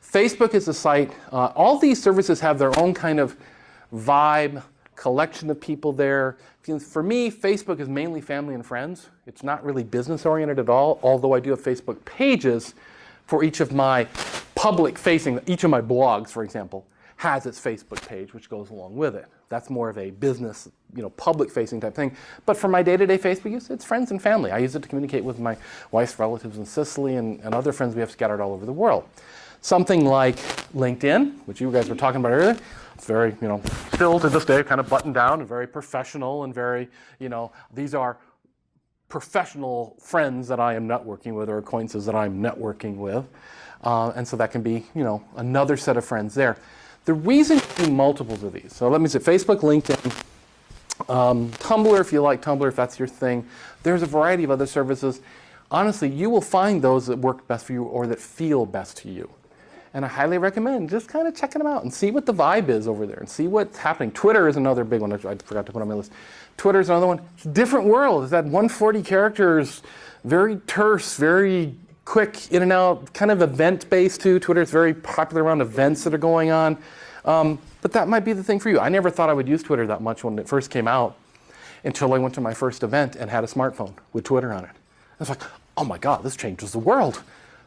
Facebook is a site, all these services have their own kind of vibe, collection of people there. For me, Facebook is mainly family and friends. It's not really business oriented at all, although I do have Facebook pages for each of my public facing, each of my blogs, for example, has its Facebook page, which goes along with it. That's more of a business, public facing type thing. But for my day-to-day Facebook use, it's friends and family. I use it to communicate with my wife's relatives in Sicily and other friends we have scattered all over the world. Something like LinkedIn, which you guys were talking about earlier, it's very, still to this day kind of buttoned down and very professional and very, these are professional friends that I am networking with or acquaintances that I'm networking with. And so that can be, another set of friends there. The reason you do multiples of these, so let me say Facebook, LinkedIn, Tumblr if you like Tumblr, if that's your thing. There's a variety of other services. Honestly, you will find those that work best for you or that feel best to you. And I highly recommend just kind of checking them out and see what the vibe is over there and see what's happening. Twitter is another big one I forgot to put on my list. Twitter is another one. It's a different world. It's that 140 characters, very terse, very quick, in and out, kind of event-based too. Twitter is very popular around events that are going on. But that might be the thing for you. I never thought I would use Twitter that much when it first came out until I went to my first event and had a smartphone with Twitter on it. I was like, oh my God, this changes the world.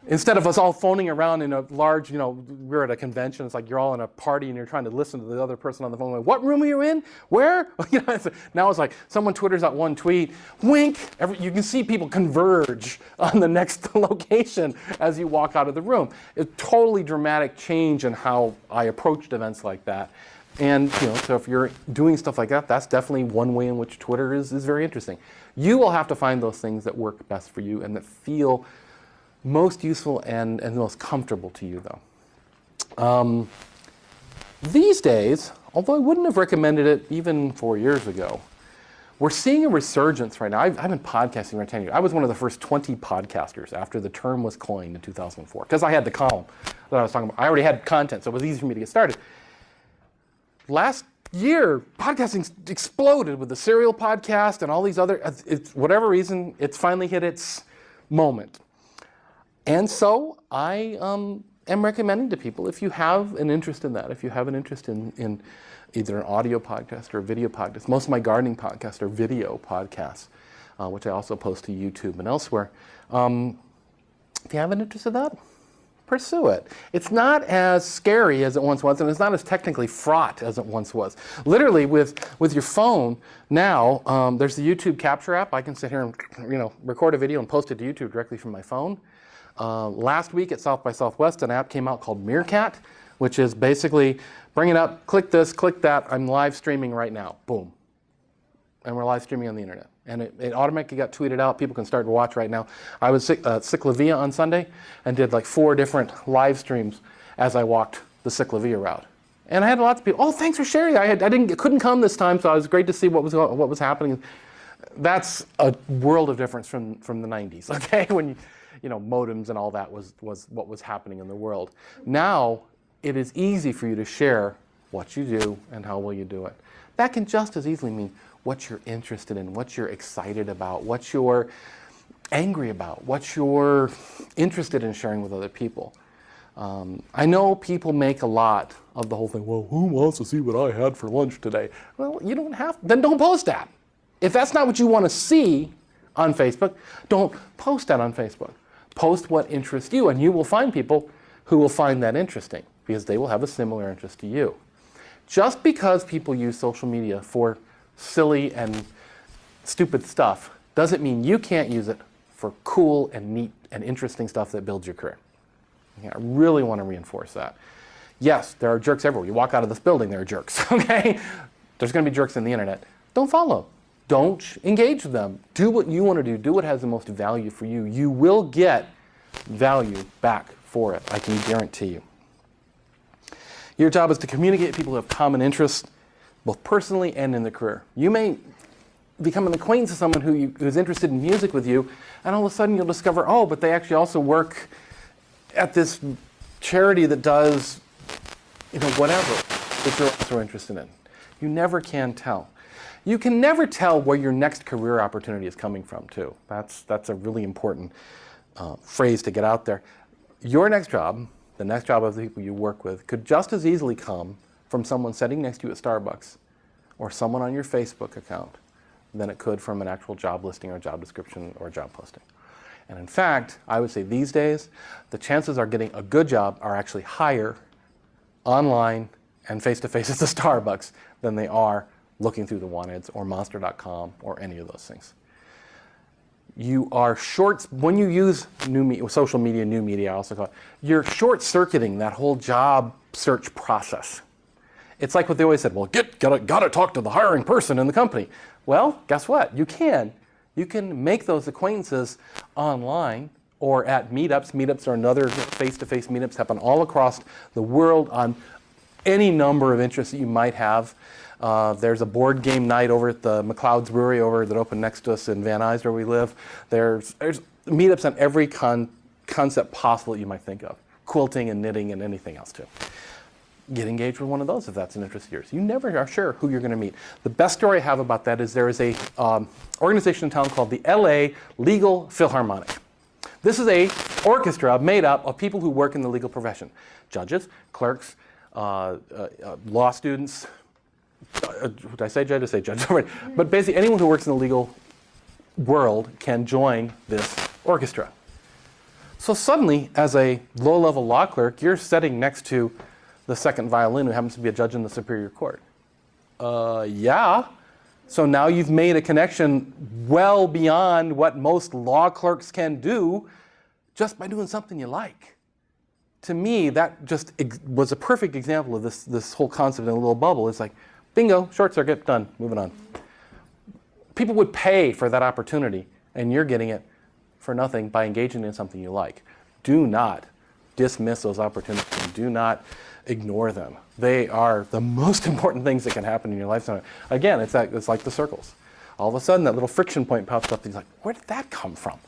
Instead of us all phoning around in a large, we're at a convention, it's like you're all in a party and you're trying to listen to the other person on the phone, like, what room are you in? Where? Now it's like someone twitters out one tweet, wink, you can see people converge on the next location as you walk out of the room. It's a totally dramatic change in how I approached events like that. And so if you're doing stuff like that, that's definitely one way in which Twitter is very interesting. You will have to find those things that work best for you and that feel most useful and most comfortable to you, though. These days, although I wouldn't have recommended it even 4 years ago, we're seeing a resurgence right now. I've been podcasting for 10 years. I was one of the first 20 podcasters after the term was coined in 2004, because I had the column that I was talking about. I already had content, so it was easy for me to get started. Last year, podcasting exploded with the Serial podcast and all these other, whatever reason, it's finally hit its moment. And so I am recommending to people, if you have an interest in that, if you have an interest in either an audio podcast or a video podcast, most of my gardening podcasts are video podcasts, which I also post to YouTube and elsewhere. If you have an interest in that, pursue it. It's not as scary as it once was, and it's not as technically fraught as it once was. Literally, with your phone now, there's the YouTube Capture app. I can sit here and record a video and post it to YouTube directly from my phone. Last week at South by Southwest, an app came out called Meerkat, which is basically bring it up, click this, click that. I'm live streaming right now. Boom. And we're live streaming on the internet. And it automatically got tweeted out. People can start to watch right now. I was at Ciclavia on Sunday and did like 4 different live streams as I walked the Ciclavia route. And I had lots of people, oh, thanks for sharing. I couldn't come this time, so it was great to see what was happening. That's a world of difference from the 90s, okay? When modems and all that was what was happening in the world. Now, it is easy for you to share what you do and how well you do it. That can just as easily mean what you're interested in, what you're excited about, what you're angry about, what you're interested in sharing with other people. I know people make a lot of the whole thing, well, who wants to see what I had for lunch today? Well, you don't have, then don't post that. If that's not what you want to see on Facebook, don't post that on Facebook. Post what interests you, and you will find people who will find that interesting because they will have a similar interest to you. Just because people use social media for silly and stupid stuff doesn't mean you can't use it for cool and neat and interesting stuff that builds your career. Okay, I really want to reinforce that. Yes, there are jerks everywhere. You walk out of this building, there are jerks, okay? There's going to be jerks on the internet. Don't follow. Don't engage with them. Do what you want to do. Do what has the most value for you. You will get value back for it, I can guarantee you. Your job is to communicate with people who have common interests, both personally and in their career. You may become an acquaintance with someone who's interested in music with you, and all of a sudden you'll discover, oh, but they actually also work at this charity that does, whatever that you're also interested in. You never can tell. You can never tell where your next career opportunity is coming from, too. That's a really important phrase to get out there. Your next job, the next job of the people you work with, could just as easily come from someone sitting next to you at Starbucks or someone on your Facebook account than it could from an actual job listing or job description or job posting. And in fact, I would say these days, the chances are getting a good job are actually higher online and face-to-face at the Starbucks than they are looking through the Wanteds or Monster.com or any of those things. You are when you use social media, new media, I also call it, you're short-circuiting that whole job search process. It's like what they always said, well, gotta talk to the hiring person in the company. Well, guess what? You can. You can make those acquaintances online or at meetups. Meetups are another face-to-face meetups happen all across the world on any number of interests that you might have. There's a board game night over at the McLeod's Brewery that opened next to us in Van Nuys where we live. There's meetups on every concept possible that you might think of. Quilting and knitting and anything else too. Get engaged with one of those if that's an interest of yours. You never are sure who you're going to meet. The best story I have about that is there is a organization in town called the LA Legal Philharmonic. This is a orchestra made up of people who work in the legal profession. Judges, clerks, law students. Did I say judge? I say judge. But basically anyone who works in the legal world can join this orchestra. So suddenly, as a low-level law clerk, you're sitting next to the second violin who happens to be a judge in the Superior Court. Yeah. So now you've made a connection well beyond what most law clerks can do just by doing something you like. To me, that just was a perfect example of this whole concept in a little bubble. It's like, bingo, short circuit, done, moving on. People would pay for that opportunity, and you're getting it for nothing by engaging in something you like. Do not dismiss those opportunities. Do not ignore them. They are the most important things that can happen in your lifetime. Again, it's like the circles. All of a sudden, that little friction point pops up, and you're like, where did that come from?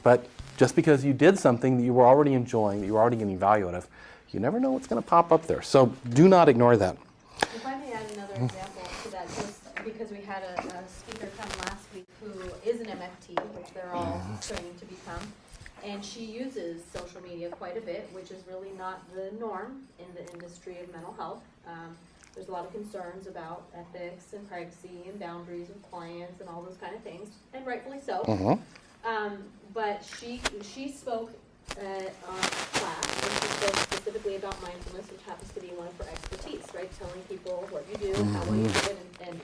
But just because you did something that you were already enjoying, that you were already getting value out of, you never know what's going to pop up there. So do not ignore that. If I may add another example to that, just because we had a speaker come last week who is an MFT, which they're all training to become, and she uses social media quite a bit, which is really not the norm in the industry of mental health. There's a lot of concerns about ethics and privacy and boundaries with clients and all those kind of things, and rightfully so. But she spoke at our class, and she spoke specifically about mindfulness, which happens to be one of her expertise, right? Telling people what you do, how well you do it, and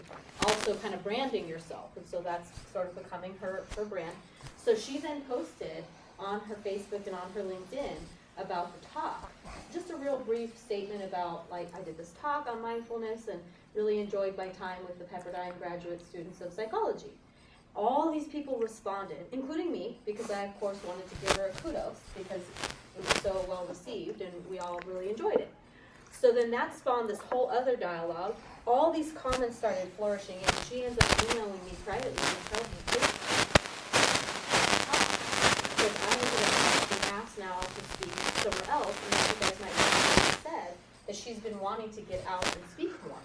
also kind of branding yourself. And so that's sort of becoming her brand. So she then posted on her Facebook and on her LinkedIn about the talk. Just a real brief statement about, like, I did this talk on mindfulness and really enjoyed my time with the Pepperdine graduate students of psychology. All these people responded, including me, because I, of course, wanted to give her a kudos because it was so well received and we all really enjoyed it. So then that spawned this whole other dialogue. All these comments started flourishing, and she ends up emailing me privately and telling me, because I ended up being asked now to speak somewhere else, and you guys might have said that she's been wanting to get out and speak more.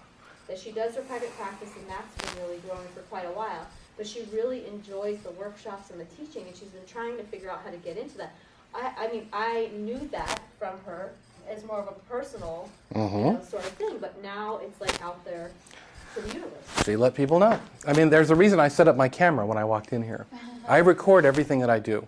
that she does her private practice, and that's been really growing for quite a while. But she really enjoys the workshops and the teaching, and she's been trying to figure out how to get into that. I mean, I knew that from her as more of a personal sort of thing, but now it's like out there to the universe. She let people know. I mean, there's a reason I set up my camera when I walked in here. I record everything that I do.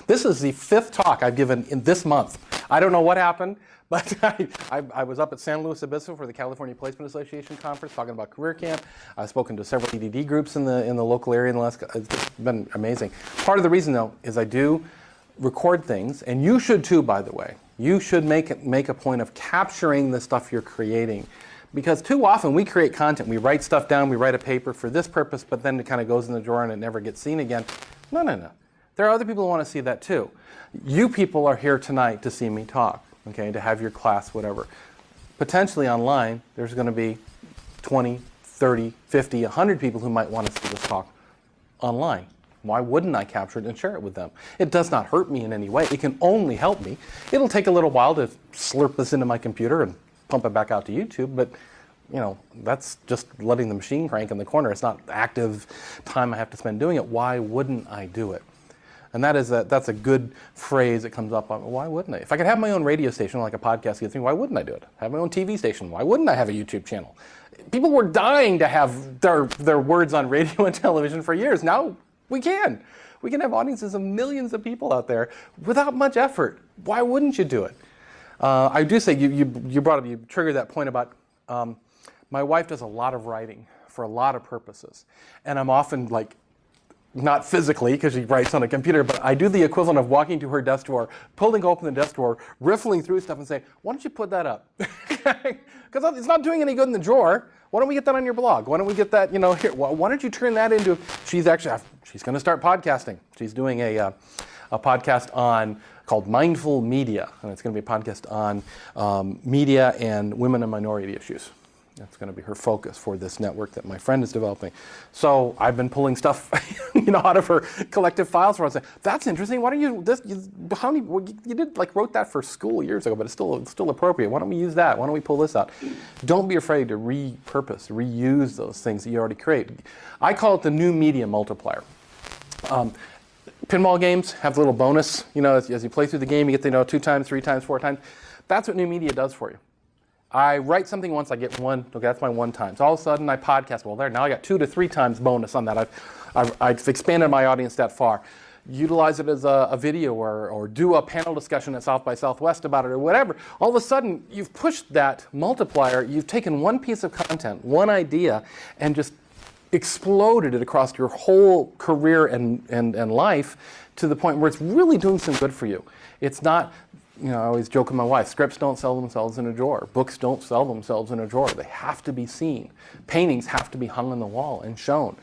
This is the 5th talk I've given in this month. I don't know what happened, but I was up at San Luis Obispo for the California Placement Association conference talking about CareerCamp. I've spoken to several EDD groups in the local area in the last. It's been amazing. Part of the reason, though, is I do record things, and you should too, by the way. You should make a point of capturing the stuff you're creating. Because too often we create content, we write stuff down, we write a paper for this purpose, but then it kind of goes in the drawer and it never gets seen again. No. There are other people who want to see that too. You people are here tonight to see me talk, okay, to have your class, whatever. Potentially online, there's going to be 20, 30, 50, 100 people who might want to see this talk online. Why wouldn't I capture it and share it with them? It does not hurt me in any way. It can only help me. It'll take a little while to slurp this into my computer and pump it back out to YouTube, but that's just letting the machine crank in the corner. It's not active time I have to spend doing it. Why wouldn't I do it? And that's a good phrase that comes up on, why wouldn't I? If I could have my own radio station like a podcast gets me, why wouldn't I do it? Have my own TV station, why wouldn't I have a YouTube channel? People were dying to have their words on radio and television for years. Now we can. We can have audiences of millions of people out there without much effort. Why wouldn't you do it? I do say, you triggered that point about, my wife does a lot of writing for a lot of purposes. And I'm often not physically, because she writes on a computer, but I do the equivalent of walking to her desk drawer, pulling open the desk drawer, riffling through stuff and say, why don't you put that up? Because it's not doing any good in the drawer. Why don't we get that on your blog? Why don't we get that, here? Why don't you turn that into, she's going to start podcasting. She's doing a podcast called Mindful Media, and it's going to be a podcast on media and women and minority issues. That's going to be her focus for this network that my friend is developing. So I've been pulling stuff, out of her collective files for us. That's interesting. Why don't you wrote that for school years ago, but it's still appropriate. Why don't we use that? Why don't we pull this out? Don't be afraid to repurpose, reuse those things that you already create. I call it the new media multiplier. Pinball games have a little bonus. As you play through the game, you get 2 times, 3 times, 4 times. That's what new media does for you. I write something once, I get 1. Okay, that's my 1 time. So all of a sudden I podcast. Well, now I got 2 to 3 times bonus on that. I've expanded my audience that far. Utilize it as a video or do a panel discussion at South by Southwest about it or whatever. All of a sudden you've pushed that multiplier. You've taken one piece of content, one idea, and just exploded it across your whole career and life to the point where it's really doing some good for you. It's not, I always joke with my wife, scripts don't sell themselves in a drawer. Books don't sell themselves in a drawer. They have to be seen. Paintings have to be hung on the wall and shown.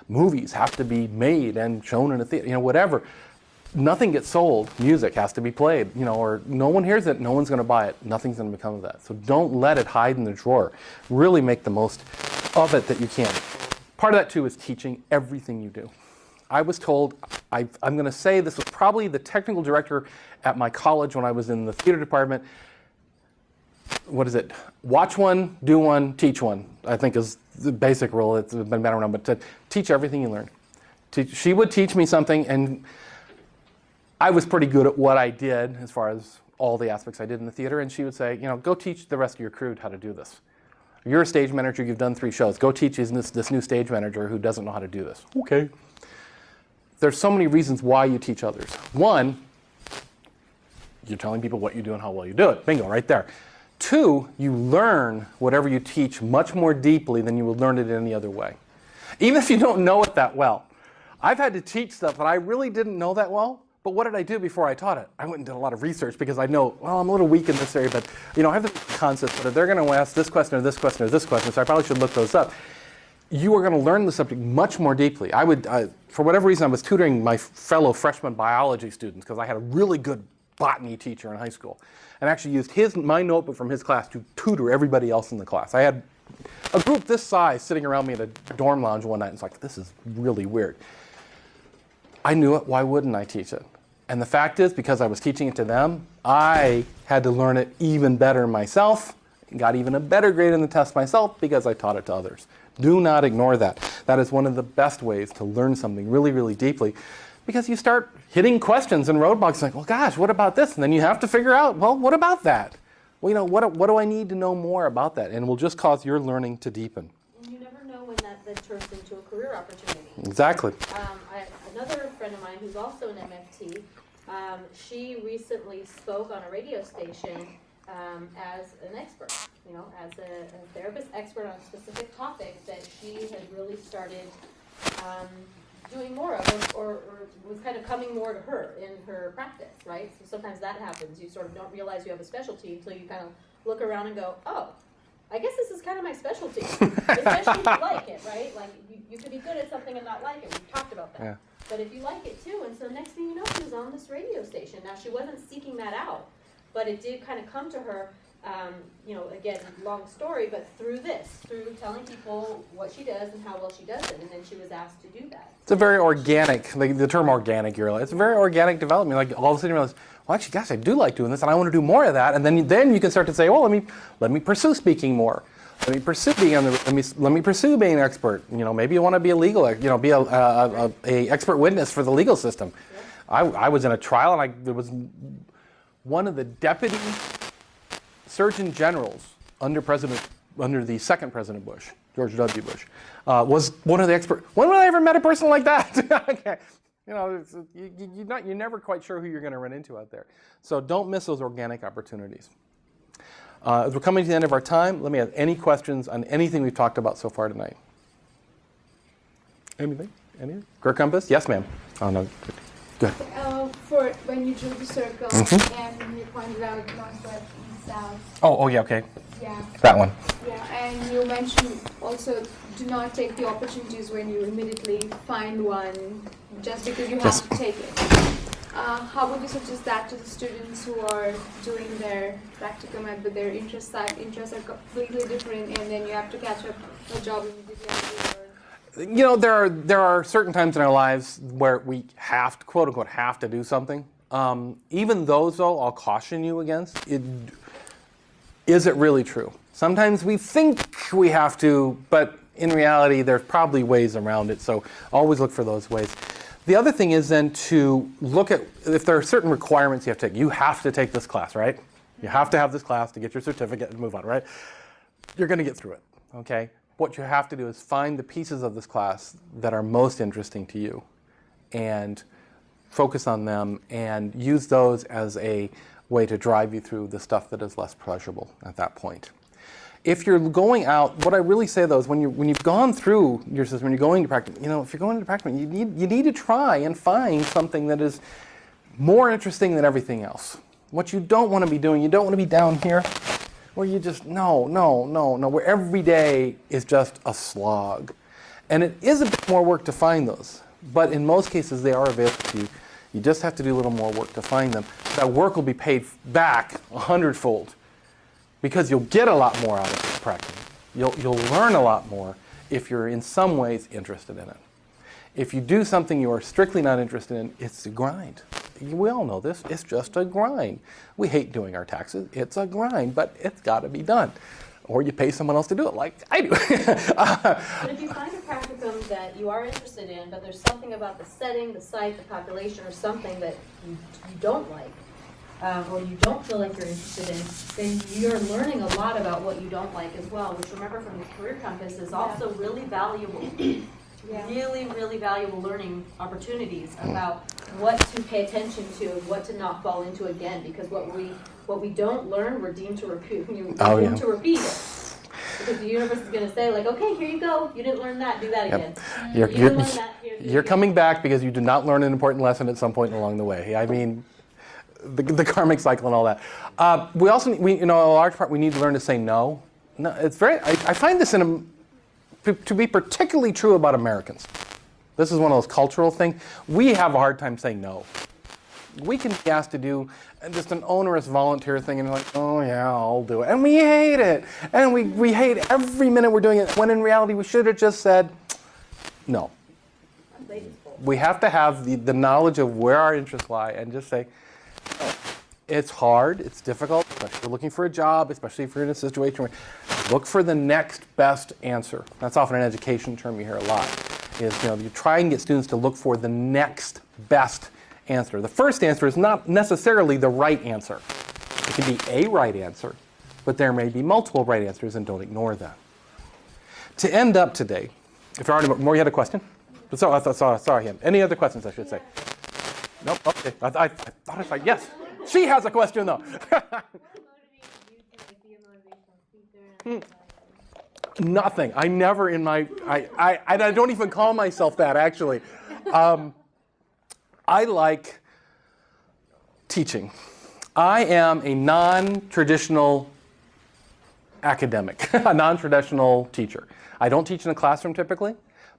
Movies have to be made and shown in a theater, whatever. Nothing gets sold. Music has to be played, or no one hears it, no one's going to buy it. Nothing's going to become of that. So don't let it hide in the drawer. Really make the most of it that you can. Part of that, too, is teaching everything you do. I was told, I'm going to say this was probably the technical director at my college when I was in the theater department. What is it? Watch one, do one, teach one, I think is the basic rule. It's been better around, but to teach everything you learn. She would teach me something, and I was pretty good at what I did as far as all the aspects I did in the theater, and she would say, go teach the rest of your crew how to do this. You're a stage manager, you've done 3 shows. Go teach this new stage manager who doesn't know how to do this. Okay. There's so many reasons why you teach others. 1, you're telling people what you do and how well you do it. Bingo, right there. 2, you learn whatever you teach much more deeply than you would learn it any other way. Even if you don't know it that well. I've had to teach stuff that I really didn't know that well, but what did I do before I taught it? I went and did a lot of research because I know, I'm a little weak in this area, but I have the concepts, but if they're going to ask this question or this question or this question, so I probably should look those up. You are going to learn the subject much more deeply. For whatever reason, I was tutoring my fellow freshman biology students because I had a really good botany teacher in high school, and actually used my notebook from his class to tutor everybody else in the class. I had a group this size sitting around me at a dorm lounge one night, and it's like, this is really weird. I knew it. Why wouldn't I teach it? And the fact is, because I was teaching it to them, I had to learn it even better myself, got even a better grade in the test myself because I taught it to others. Do not ignore that. That is one of the best ways to learn something really, really deeply, because you start hitting questions and roadblocks like, well, gosh, what about this? And then you have to figure out, well, what about that? Well, you know, what do I need to know more about that? And it will just cause your learning to deepen. And you never know when that turns into a career opportunity. Exactly. Another friend of mine who's also an MFT, she recently spoke on a radio station as an expert, you know, as a therapist expert on a specific topic that she had really started doing more of, or was kind of coming more to her in her practice, right? So sometimes that happens. You sort of don't realize you have a specialty until you kind of look around and go, oh, I guess this is kind of my specialty, especially if you like it, right? Like, you could be good at something and not like it. We've talked about that. Yeah. But if you like it too, and so next thing you know, she was on this radio station. Now, she wasn't seeking that out, but it did kind of come to her, you know, again, long story, but through telling people what she does and how well she does it, and then she was asked to do that. It's a very organic, like the term organic, you realize, it's a very organic development. Like all of a sudden you realize, well, actually, gosh, I do like doing this, and I want to do more of that. And then you can start to say, well, let me pursue speaking more. Let me pursue being let me pursue being an expert. You know, maybe you want to be a legal, you know, be a expert witness for the legal system. Yeah. I was in a trial, and there was one of the deputy surgeon generals under the second President Bush, George W. Bush, was one of the experts. When have I ever met a person like that? Okay. You know, you're never quite sure who you're going to run into out there. So don't miss those organic opportunities. As we're coming to the end of our time, let me have any questions on anything we've talked about so far tonight. Anything? Anything? Career Compass? Yes, ma'am. Oh, no. Good. For when you drew the circle and you pointed out north, west, east, south. Oh, yeah, okay. Yeah. That one. Yeah, and you mentioned also do not take the opportunities when you immediately find one just because you have to take it. How would you suggest that to the students who are doing their practicum but their interests are completely different, and then you have to catch up a job immediately? You know, there are certain times in our lives where we have to, quote unquote, have to do something. Even those, though, I'll caution you against. Is it really true? Sometimes we think we have to, but in reality, there's probably ways around it. So always look for those ways. The other thing is then to look at if there are certain requirements you have to take. You have to take this class, right? You have to have this class to get your certificate and move on, right? You're going to get through it, okay? What you have to do is find the pieces of this class that are most interesting to you and focus on them and use those as a way to drive you through the stuff that is less pleasurable at that point. If you're going out, what I really say though is when you've gone through your system, when you're going to practice, you know, if you're going to practice, you need to try and find something that is more interesting than everything else. What you don't want to be doing, you don't want to be down here where you just, no, where every day is just a slog. And it is a bit more work to find those, but in most cases they are available to you. You just have to do a little more work to find them. That work will be paid back 100-fold because you'll get a lot more out of it practicing. You'll learn a lot more if you're in some ways interested in it. If you do something you are strictly not interested in, it's a grind. We all know this. It's just a grind. We hate doing our taxes. It's a grind, but it's got to be done. Or you pay someone else to do it, like I do. But if you find a practicum that you are interested in, but there's something about the setting, the site, the population, or something that you don't like, or you don't feel like you're interested in, then you're learning a lot about what you don't like as well, which, remember, from the Career Compass is also really valuable. Really, really valuable learning opportunities about what to pay attention to and what to not fall into again, because what we don't learn, we're deemed to repeat. To repeat it, because the universe is going to say, like, okay, here you go. You didn't learn that. Do that again. You're coming back because you did not learn an important lesson at some point along the way. I mean, the karmic cycle and all that. We also, a large part, we need to learn to say no. No, it's very. I find this to be particularly true about Americans. This is one of those cultural things. We have a hard time saying no. We can be asked to do just an onerous volunteer thing and you're like, oh yeah, I'll do it. And we hate it. And we hate every minute we're doing it, when in reality we should have just said no. We have to have the knowledge of where our interests lie and just say, oh, It's hard, it's difficult, especially if you're looking for a job, especially if you're in a situation where look for the next best answer. That's often an education term you hear a lot, is you try and get students to look for the next best answer. The first answer is not necessarily the right answer. It can be a right answer, but there may be multiple right answers, and don't ignore that. To end up today, if there are more, you had a question? Sorry, I had. Any other questions, I should say? Nope, okay. I thought I said yes. She has a question, though. Nothing. I never in my, I don't even call myself that, actually. I like teaching. I am a non-traditional academic, a non-traditional teacher. I don't teach in a classroom typically,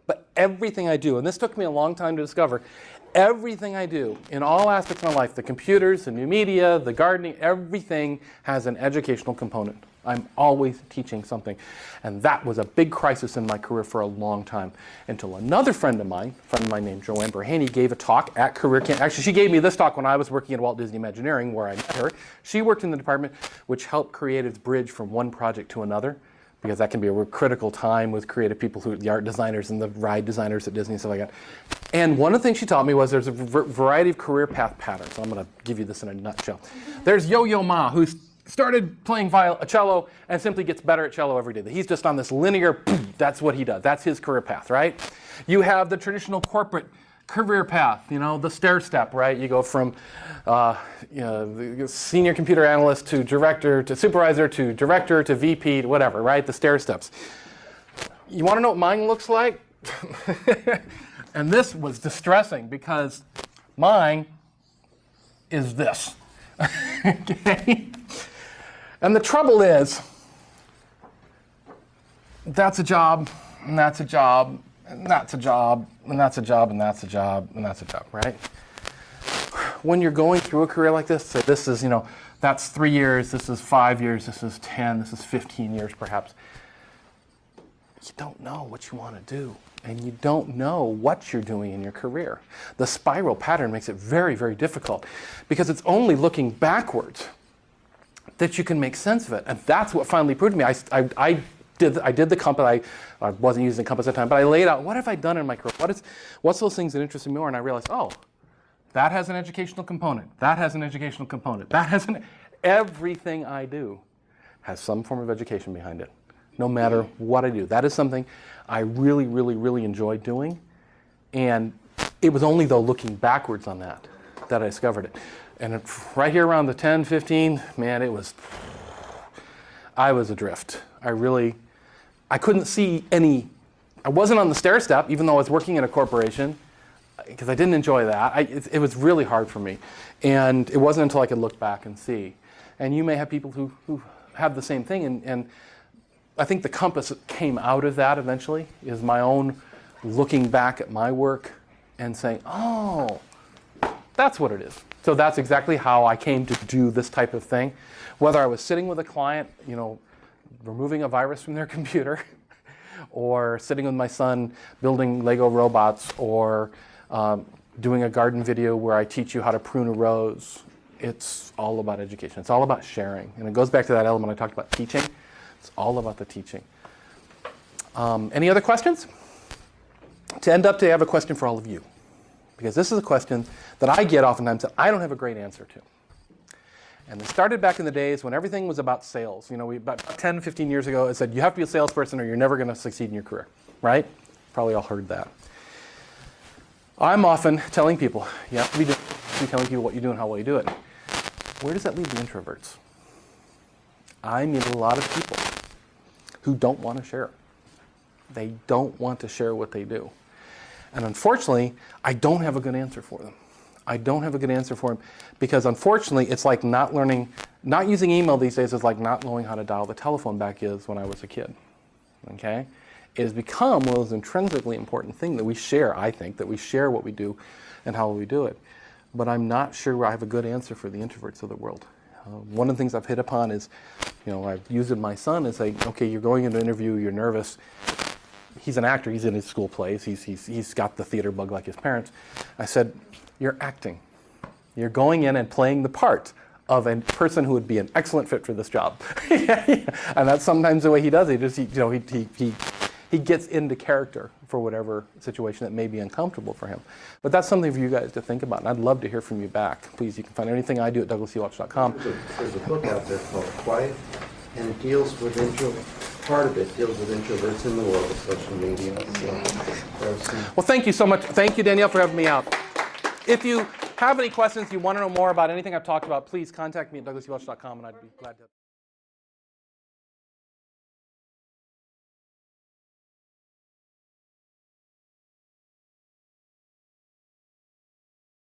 but everything I do, and this took me a long time to discover, everything I do in all aspects of my life, the computers, the new media, the gardening, everything has an educational component. I'm always teaching something. And that was a big crisis in my career for a long time, until another friend of mine named Joanne Berhaney, gave a talk at CareerCamp. Actually, she gave me this talk when I was working at Walt Disney Imagineering, where I met her. She worked in the department which helped create its bridge from one project to another, because that can be a real critical time with creative people, the art designers and the ride designers at Disney and stuff like that. And one of the things she taught me was there's a variety of career path patterns. I'm going to give you this in a nutshell. There's Yo-Yo Ma, who's started playing cello and simply gets better at cello every day. He's just on this linear, that's what he does. That's his career path, right? You have the traditional corporate career path, the stair step, right? You go from the senior computer analyst to director to supervisor to director to VP to whatever, right? The stair steps. You want to know what mine looks like? And this was distressing because mine is this. Okay? And the trouble is, that's a job, and that's a job, and that's a job, and that's a job, and that's a job, and that's a job, right? When you're going through a career like this, so this is, that's 3 years, this is 5 years, this is 10, this is 15 years perhaps. You don't know what you want to do, and you don't know what you're doing in your career. The spiral pattern makes it very, very difficult, because it's only looking backwards that you can make sense of it. And that's what finally proved to me. I did the compass. I wasn't using the compass at the time, but I laid out, what have I done in my career? What's those things that interest me more? And I realized, oh, that has an educational component. That has an educational component. Everything I do has some form of education behind it, no matter what I do. That is something I really, really, really enjoy doing. And it was only, though, looking backwards on that I discovered it. And right here around the 10, 15, man, I was adrift. I couldn't see I wasn't on the stair step, even though I was working in a corporation, because I didn't enjoy that. It was really hard for me. And it wasn't until I could look back and see. And you may have people who have the same thing. And I think the compass that came out of that eventually is my own looking back at my work and saying, oh, that's what it is. So that's exactly how I came to do this type of thing. Whether I was sitting with a client, removing a virus from their computer, or sitting with my son building Lego robots, or doing a garden video where I teach you how to prune a rose. It's all about education. It's all about sharing. And it goes back to that element I talked about, teaching. It's all about the teaching. Any other questions? To end up today, I have a question for all of you, because this is a question that I get oftentimes that I don't have a great answer to. And it started back in the days when everything was about sales. About 10, 15 years ago, it said you have to be a salesperson or you're never going to succeed in your career, right? Probably all heard that. I'm often telling people, you have to be telling people what you do and how well you do it. Where does that leave the introverts? I meet a lot of people who don't want to share. They don't want to share what they do. And unfortunately, I don't have a good answer for them. I don't have a good answer for them because unfortunately, it's like not using email these days is like not knowing how to dial the telephone back is when I was a kid, okay? It has become one of those intrinsically important things that we share, I think, that we share what we do and how we do it. But I'm not sure I have a good answer for the introverts of the world. One of the things I've hit upon is, I've used it with my son and say, okay, you're going into an interview, you're nervous. He's an actor, he's in his school plays, he's got the theater bug like his parents. I said, you're acting. You're going in and playing the part of a person who would be an excellent fit for this job. And that's sometimes the way he does it. He gets into character for whatever situation that may be uncomfortable for him. But that's something for you guys to think about, and I'd love to hear from you back. Please, you can find anything I do at douglasewelch.com. There's a book out there called Quiet, and it deals with part of it deals with introverts in the world of social media. Well, thank you so much. Thank you, Danielle, for having me out. If you have any questions, you want to know more about anything I've talked about, please contact me at douglasewelch.com, and I'd be glad to.